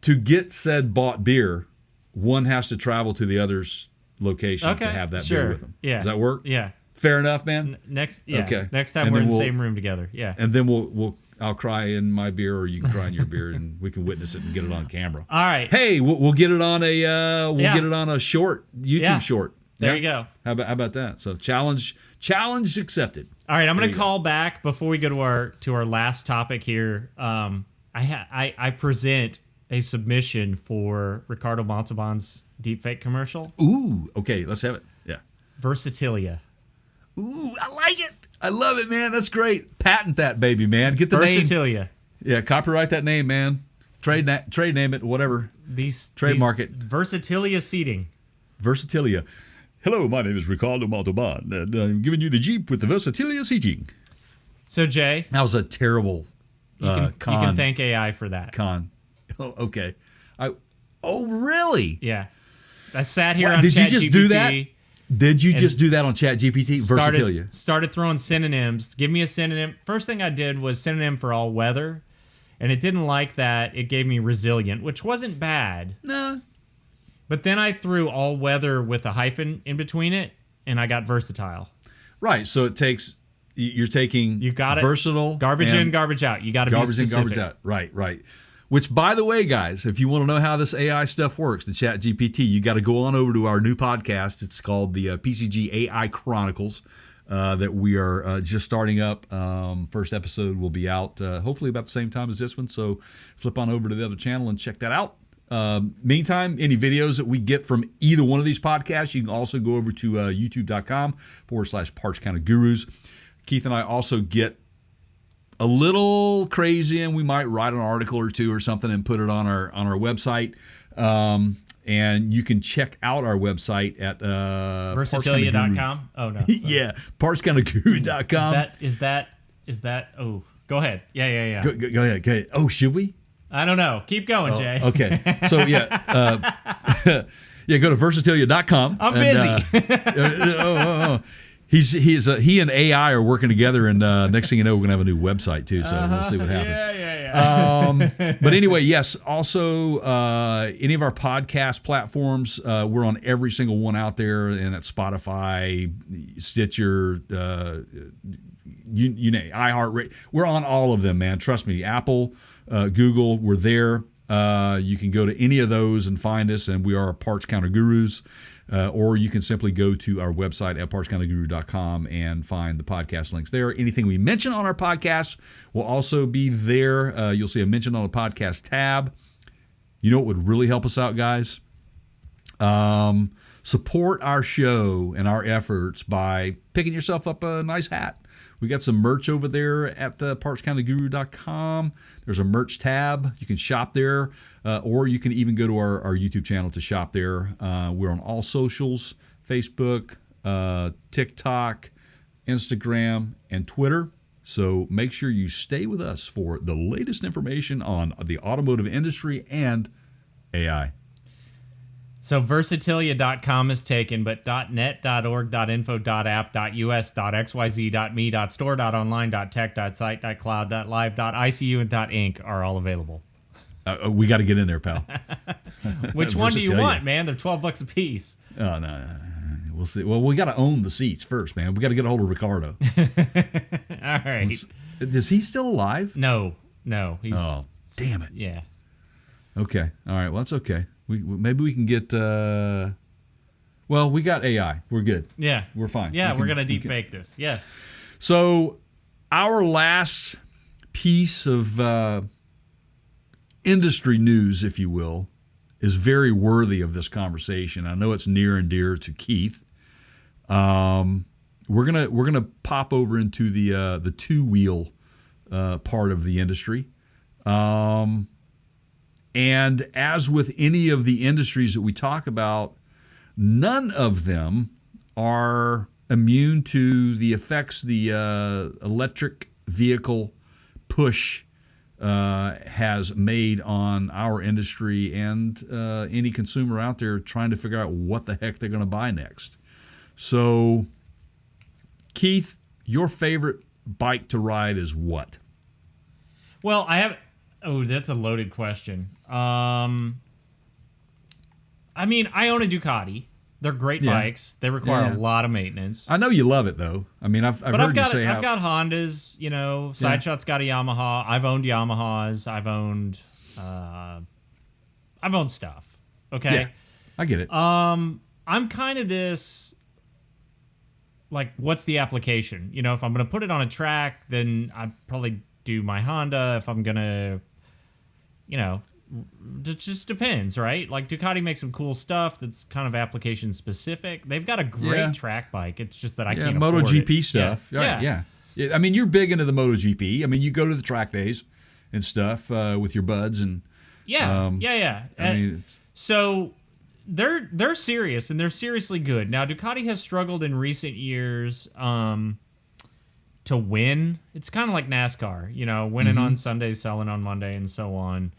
S1: To get said bought beer, one has to travel to the other's location to have that beer with them.
S2: Yeah.
S1: Does that work?
S2: Yeah.
S1: Fair enough, man.
S2: Okay. Next time we're in the same room together. Yeah.
S1: And then I'll cry in my beer, or you can cry in your beer, and we can witness it and get it on camera.
S2: All right.
S1: Hey, we'll get it on get it on a short YouTube short.
S2: There you go.
S1: How about that? So challenge accepted.
S2: All right, I'm going to call back before we go to our last topic here. I present a submission for Ricardo Montalban's deepfake commercial.
S1: Ooh, okay, let's have it. Yeah.
S2: Versatilia.
S1: Ooh, I like it. I love it, man. That's great. Patent that baby, man. Get the name.
S2: Versatilia.
S1: Yeah, copyright that name, man. Trade name it, whatever. Trademark it.
S2: Versatilia seating.
S1: Versatilia. Hello, my name is Ricardo Montalban, and I'm giving you the Jeep with the Versatilia seating.
S2: So, Jay.
S1: That was a terrible
S2: You can thank AI for that.
S1: Oh, okay. Really?
S2: Yeah. I sat here on
S1: did you just
S2: ChatGPT.
S1: do that? Did you just do that on ChatGPT? Versatilia.
S2: Started throwing synonyms. Give me a synonym. First thing I did was synonym for all weather, and it didn't like that. It gave me resilient, which wasn't bad.
S1: No.
S2: But then I threw all weather with a hyphen in between it, and I got versatile.
S1: Right. So it takes You're taking
S2: You got it.
S1: versatile,
S2: Garbage
S1: and
S2: in, garbage out. You got to be
S1: garbage in,
S2: specific.
S1: garbage out. Right. Which, by the way, guys, if you want to know how this AI stuff works, the Chat GPT, you got to go on over to our new podcast. It's called the PCG AI Chronicles that we are just starting up. First episode will be out hopefully about the same time as this one. So flip on over to the other channel and check that out. Meantime, any videos that we get from either one of these podcasts, you can also go over to youtube.com/Parts Counter Gurus. Keith and I also get a little crazy, and we might write an article or two or something and put it on our website. And you can check out our website at
S2: Versatilia.com. Oh no.
S1: Yeah, partscounterguru.com.
S2: Is that? Oh, go ahead. Yeah.
S1: Go ahead. Oh, should we?
S2: I don't know. Keep going, Jay.
S1: Okay. So yeah, go to versatilia.com.
S2: I'm busy.
S1: He and AI are working together, and next thing you know, we're gonna have a new website too. So we'll see what happens.
S2: Yeah.
S1: But anyway, yes. Also, any of our podcast platforms, we're on every single one out there, and at Spotify, Stitcher, you name iHeartRadio. We're on all of them, man. Trust me. Apple, Google, we're there. You can go to any of those and find us, and we are Parts Counter Gurus. Or you can simply go to our website at partscounterguru.com and find the podcast links there. Anything we mention on our podcast will also be there. You'll see a mention on the podcast tab. You know what would really help us out, guys? Support our show and our efforts by picking yourself up a nice hat. We got some merch over there at partscounterguru.com. There's a merch tab. You can shop there, or you can even go to our YouTube channel to shop there. We're on all socials, Facebook, TikTok, Instagram, and Twitter. So make sure you stay with us for the latest information on the automotive industry and AI.
S2: So Versatilia.com is taken, but .net, .org, .info, .app, .us, .xyz, .me, .store, .online, .tech, .site, .cloud, .live, .icu, and .inc are all available.
S1: We got to get in there, pal.
S2: Which one do you want, man? They're $12 a piece.
S1: Oh, no. We'll see. Well, we got to own the seats first, man. We got to get a hold of Ricardo.
S2: All right.
S1: Is he still alive?
S2: No. He's,
S1: oh, damn it.
S2: Yeah.
S1: Okay. All right. Well, that's okay. Maybe we can get. Well, we got AI. We're good.
S2: Yeah.
S1: We're fine.
S2: Yeah, we're gonna deep fake this. Yes.
S1: So, our last piece of industry news, if you will, is very worthy of this conversation. I know it's near and dear to Keith. We're gonna pop over into the two-wheel part of the industry. And as with any of the industries that we talk about, none of them are immune to the effects the electric vehicle push has made on our industry and any consumer out there trying to figure out what the heck they're going to buy next. So, Keith, your favorite bike to ride is what?
S2: Well, I have... Oh, that's a loaded question. I mean, I own a Ducati. They're great bikes. They require a lot of maintenance.
S1: I know you love it, though. I mean, I've heard you say
S2: I've got Hondas. You know, Sideshot's got a Yamaha. I've owned Yamahas. I've owned stuff. Okay.
S1: Yeah, I get it.
S2: I'm kind of this. Like, what's the application? You know, if I'm going to put it on a track, then I'd probably do my Honda. If I'm going to, you know, it just depends, right? Like, Ducati makes some cool stuff that's kind of application specific. They've got a great track bike. It's just that I can't afford
S1: MotoGP
S2: it.
S1: stuff.
S2: Yeah.
S1: Yeah. I mean, you're big into the MotoGP. I mean, you go to the track days and stuff with your buds and
S2: Yeah.
S1: I mean,
S2: So they're serious, and they're seriously good. Now, Ducati has struggled in recent years to win. It's kind of like NASCAR, you know, winning on Sundays, selling on Monday, and so on.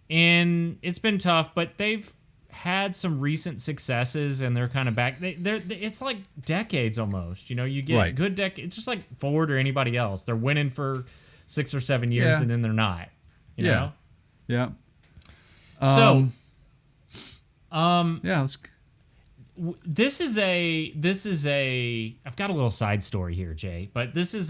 S2: And it's been tough, but they've had some recent successes, and they're kind of back. It's like decades almost. You know, you get good decades. It's just like Ford or anybody else. They're winning for 6 or 7 years, and then they're not. You know?
S1: Yeah.
S2: So, this is a. I've got a little side story here, Jay, but this is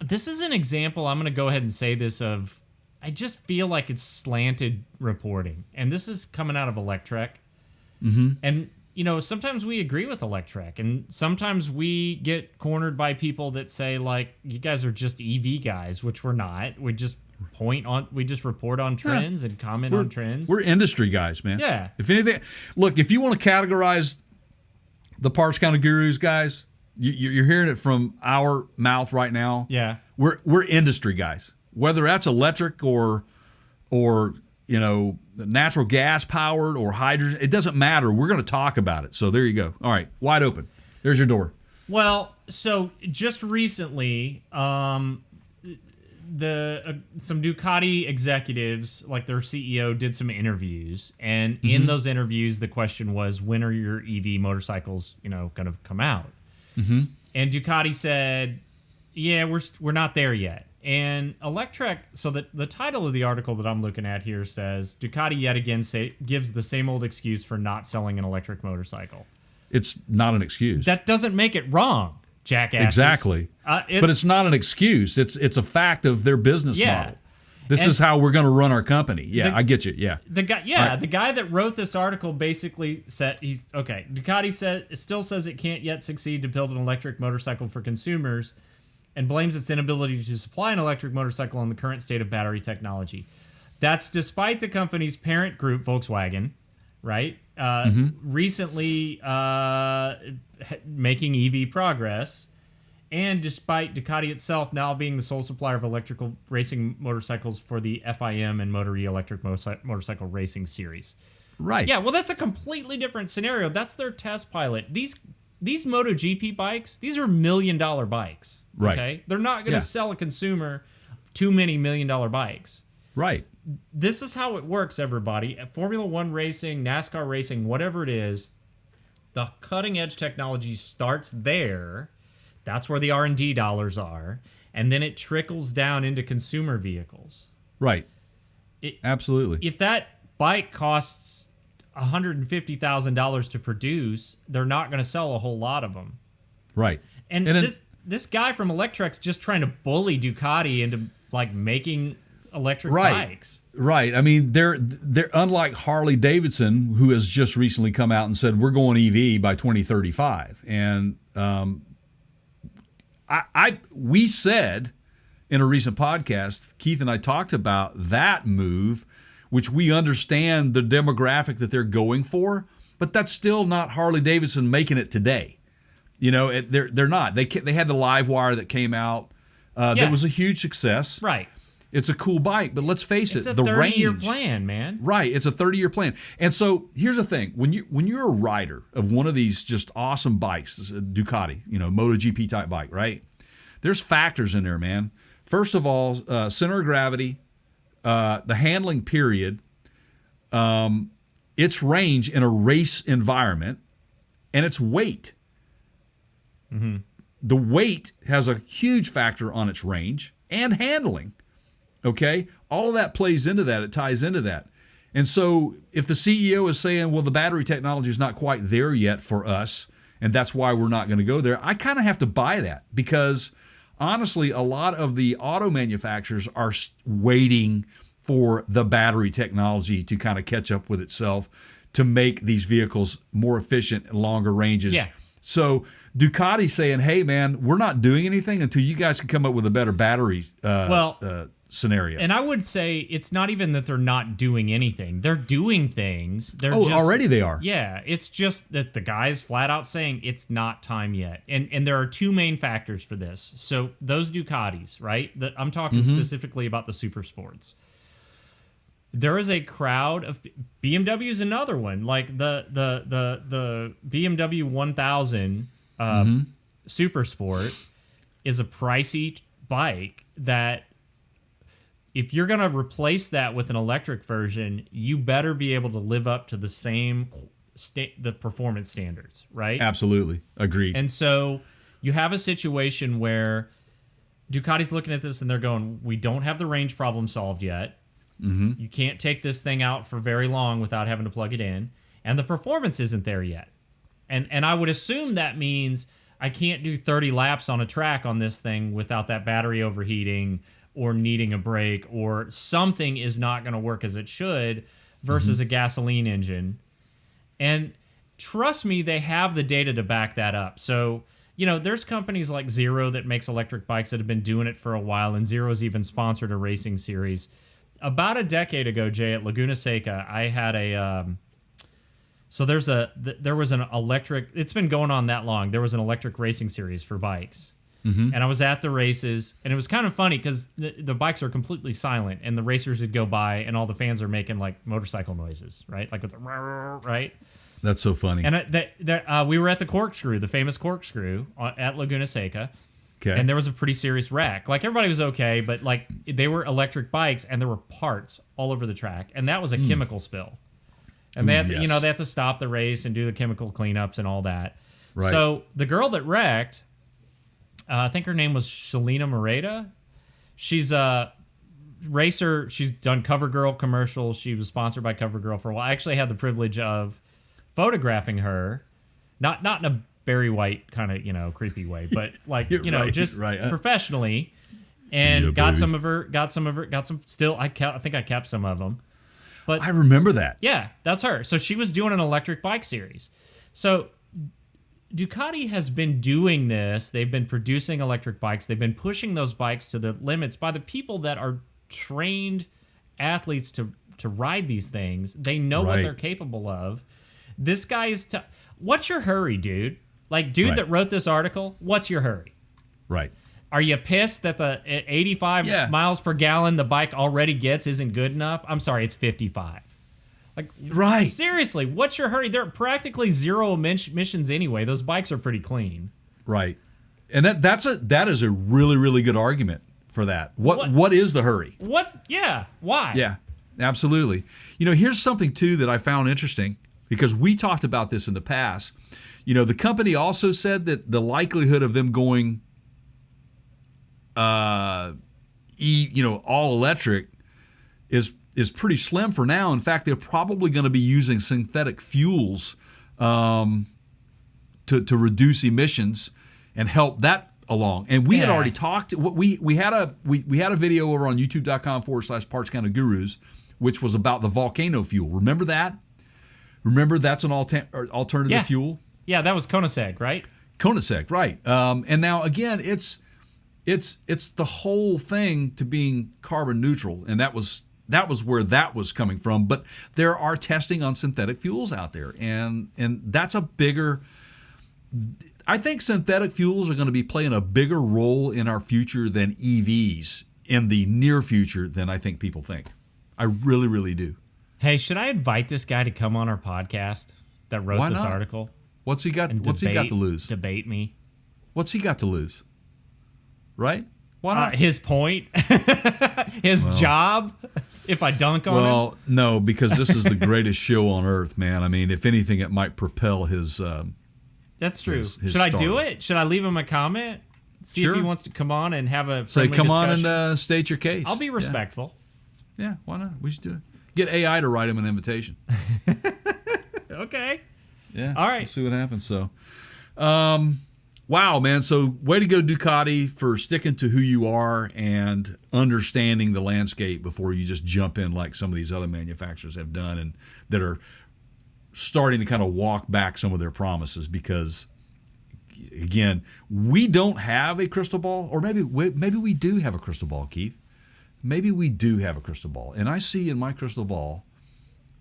S2: This is an example. I'm going to go ahead and say this of. I just feel like it's slanted reporting, and this is coming out of Electrek.
S1: Mm-hmm.
S2: And sometimes we agree with Electrek, and sometimes we get cornered by people that say like, "You guys are just EV guys," which we're not. We just report on trends and comment on trends.
S1: We're industry guys, man.
S2: Yeah.
S1: If anything, look, if you want to categorize the parts kind of gurus, guys, you're hearing it from our mouth right now.
S2: Yeah.
S1: We're industry guys. Whether that's electric or natural gas powered or hydrogen, it doesn't matter. We're going to talk about it. So there you go. All right, wide open. There's your door.
S2: Well, so just recently, some Ducati executives, like their CEO, did some interviews, and in those interviews, the question was, "When are your EV motorcycles, going to come out?"
S1: Mm-hmm.
S2: And Ducati said, "Yeah, we're not there yet." And Electrek, so the title of the article that I'm looking at here says, Ducati yet again gives the same old excuse for not selling an electric motorcycle.
S1: It's not an excuse.
S2: That doesn't make it wrong, jackasses.
S1: Exactly. But it's not an excuse. It's a fact of their business model. This is how we're going to run our company. Yeah, I get you. Yeah.
S2: The guy that wrote this article basically said Ducati still says it can't yet succeed to build an electric motorcycle for consumers, and blames its inability to supply an electric motorcycle on the current state of battery technology. That's despite the company's parent group, Volkswagen, right? Recently making EV progress, and despite Ducati itself now being the sole supplier of electrical racing motorcycles for the FIM and Motor E electric motorcycle racing series.
S1: Right.
S2: Yeah, well, that's a completely different scenario. That's their test pilot. These MotoGP bikes, these are $1 million bikes.
S1: Right.
S2: Okay? They're not going to sell a consumer too many $1 million bikes.
S1: Right.
S2: This is how it works, everybody. At Formula One racing, NASCAR racing, whatever it is, the cutting edge technology starts there. That's where the R&D dollars are. And then it trickles down into consumer vehicles.
S1: Right. Absolutely.
S2: If that bike costs $150,000 to produce, they're not going to sell a whole lot of them.
S1: Right.
S2: And this guy from Electrek's just trying to bully Ducati into like making electric bikes.
S1: Right. I mean, they're unlike Harley Davidson, who has just recently come out and said we're going EV by 2035. And we said in a recent podcast, Keith and I talked about that move, which we understand the demographic that they're going for, but that's still not Harley Davidson making it today. They're not. They had the Live Wire that came out. That was a huge success.
S2: Right.
S1: It's a cool bike, but let's face it, the range.
S2: It's a 30-year plan, man.
S1: Right. It's a 30-year plan. And so here's the thing: when you're a rider of one of these just awesome bikes, Ducati, MotoGP type bike, right? There's factors in there, man. First of all, center of gravity, the handling period, its range in a race environment, and its weight.
S2: Mm-hmm.
S1: The weight has a huge factor on its range and handling. Okay? All of that plays into that. It ties into that. And so if the CEO is saying, well, the battery technology is not quite there yet for us, and that's why we're not going to go there, I kind of have to buy that because, honestly, a lot of the auto manufacturers are waiting for the battery technology to kind of catch up with itself to make these vehicles more efficient and longer ranges.
S2: Yeah.
S1: So Ducati's saying, hey, man, we're not doing anything until you guys can come up with a better battery scenario.
S2: And I would say it's not even that they're not doing anything. They're doing things.
S1: Already they are.
S2: Yeah, it's just that the guy's flat out saying it's not time yet. And there are two main factors for this. So those Ducatis, right? I'm talking specifically about the super sports. There is a crowd of BMW is another one, like the BMW 1000 Super Sport is a pricey bike that if you're going to replace that with an electric version, you better be able to live up to the same the performance standards, right?
S1: Absolutely. Agreed.
S2: And so you have a situation where Ducati's looking at this and they're going, we don't have the range problem solved yet.
S1: Mm-hmm.
S2: You can't take this thing out for very long without having to plug it in. and the performance isn't there yet. And I would assume that means I can't do 30 laps on a track on this thing without that battery overheating or needing a break, or something is not going to work as it should versus a gasoline engine. And trust me, they have the data to back that up. So, there's companies like Zero that makes electric bikes that have been doing it for a while, and Zero's even sponsored a racing series. About a decade ago, Jay, at Laguna Seca, I had a... there was an electric... It's been going on that long. There was an electric racing series for bikes. And I was at the races, and it was kind of funny because the bikes are completely silent, and the racers would go by, and all the fans are making like motorcycle noises, right? Like with the right.
S1: That's so funny.
S2: And we were at the Corkscrew, the famous Corkscrew at Laguna Seca.
S1: Okay.
S2: And there was a pretty serious wreck. Like, everybody was okay, but like they were electric bikes, and there were parts all over the track, and that was a chemical spill. And they had to, they have to stop the race and do the chemical cleanups and all that.
S1: Right.
S2: So the girl that wrecked, I think her name was Shalina Moreta. She's a racer. She's done CoverGirl commercials. She was sponsored by CoverGirl for a while. I actually had the privilege of photographing her, not in a Barry White kind of creepy way, but like professionally, and got some. Still, I think I kept some of them. But
S1: I remember that.
S2: Yeah, that's her. So she was doing an electric bike series. So Ducati has been doing this. They've been producing electric bikes. They've been pushing those bikes to the limits by the people that are trained athletes to ride these things. They know what they're capable of. This guy's... what's your hurry, dude? Like, dude that wrote this article, what's your hurry?
S1: Right.
S2: Are you pissed that the 85 miles per gallon the bike already gets isn't good enough? I'm sorry, it's 55. Like, seriously, what's your hurry? They're practically zero emissions anyway. Those bikes are pretty clean.
S1: Right. And that is a really, really good argument for that. What is the hurry?
S2: What? Yeah. Why?
S1: Yeah, absolutely. Here's something, too, that I found interesting, because we talked about this in the past. The company also said that the likelihood of them going all electric is pretty slim for now. In fact, they're probably going to be using synthetic fuels to reduce emissions and help that along. And we had already talked. We had a video over on youtube.com/Parts Counter Gurus, which was about the volcano fuel. Remember that? Remember that's an alternative fuel? Yeah,
S2: that was Koenigsegg, right?
S1: Koenigsegg, right. And now, again, it's the whole thing to being carbon neutral, and that was where that was coming from. But there are testing on synthetic fuels out there, and that's a bigger... I think synthetic fuels are going to be playing a bigger role in our future than EVs in the near future than I think people think. I really, really do.
S2: Hey, should I invite this guy to come on our podcast that wrote this article?
S1: What's he got to lose?
S2: Debate me.
S1: What's he got to lose? Right? Why not?
S2: His point? His job? If I dunk on him?
S1: Well, no, because this is the greatest show on earth, man. I mean, if anything, it might propel his...
S2: That's true. Should I do it? Should I leave him a comment? See if he wants to come on and have a friendly
S1: come
S2: discussion?
S1: on and state your case.
S2: I'll be respectful.
S1: Yeah, why not? We should do it. Get AI to write him an invitation.
S2: Okay.
S1: Yeah.
S2: All right.
S1: We'll see what happens. So, wow, man. So, way to go, Ducati, for sticking to who you are and understanding the landscape before you just jump in like some of these other manufacturers have done, and that are starting to kind of walk back some of their promises, because, again, we don't have a crystal ball, or maybe we do have a crystal ball, Keith. Maybe we do have a crystal ball, and I see in my crystal ball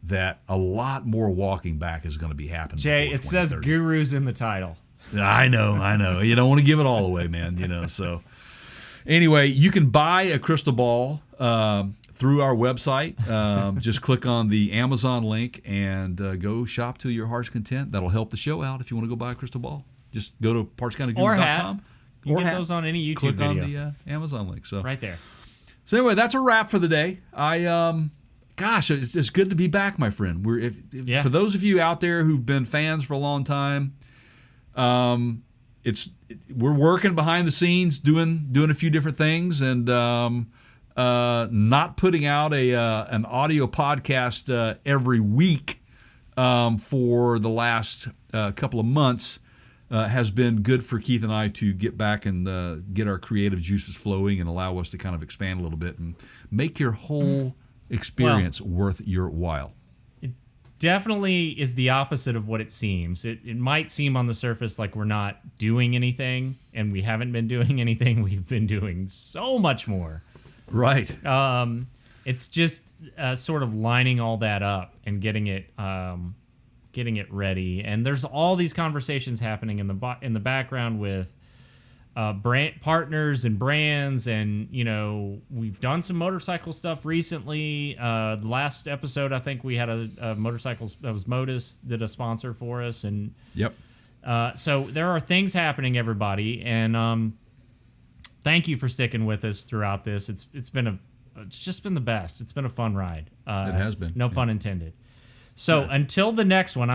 S1: that a lot more walking back is going to be happening.
S2: Jay, it says Gurus in the title.
S1: I know. You don't want to give it all away, man. So anyway, you can buy a crystal ball through our website. Just click on the Amazon link and go shop to your heart's content. That'll help the show out if you want to go buy a crystal ball. Just go to partscounterguru.com.
S2: You can get those on any YouTube
S1: video.
S2: Click
S1: on the Amazon link. So
S2: right there.
S1: So anyway, that's a wrap for the day. Gosh, it's good to be back, my friend. For those of you out there who've been fans for a long time, we're working behind the scenes, doing a few different things, and not putting out an audio podcast every week for the last couple of months has been good for Keith and I to get back and get our creative juices flowing and allow us to kind of expand a little bit and make your whole experience worth your while.
S2: It definitely is the opposite of what it seems. It might seem on the surface like we're not doing anything, and we haven't been doing anything. We've been doing so much more.
S1: Right.
S2: It's just sort of lining all that up and getting it ready. And there's all these conversations happening in the background with brand partners and brands, and we've done some motorcycle stuff recently. The last episode, I think we had a motorcycle that was Modus did a sponsor for us, and
S1: yep.
S2: So there are things happening, everybody, and thank you for sticking with us throughout this. It's just been the best. It's been a fun ride.
S1: It has been.
S2: No pun intended. So until the next one,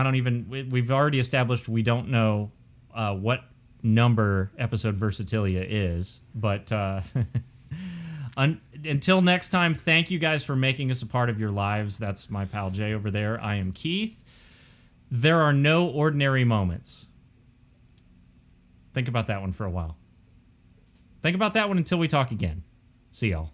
S2: we've already established we don't know what number episode Versatilia is, but until next time, thank you guys for making us a part of your lives. That's my pal Jay over there. I am Keith. There are no ordinary moments. Think about that one for a while. Think about that one until we talk again. See y'all.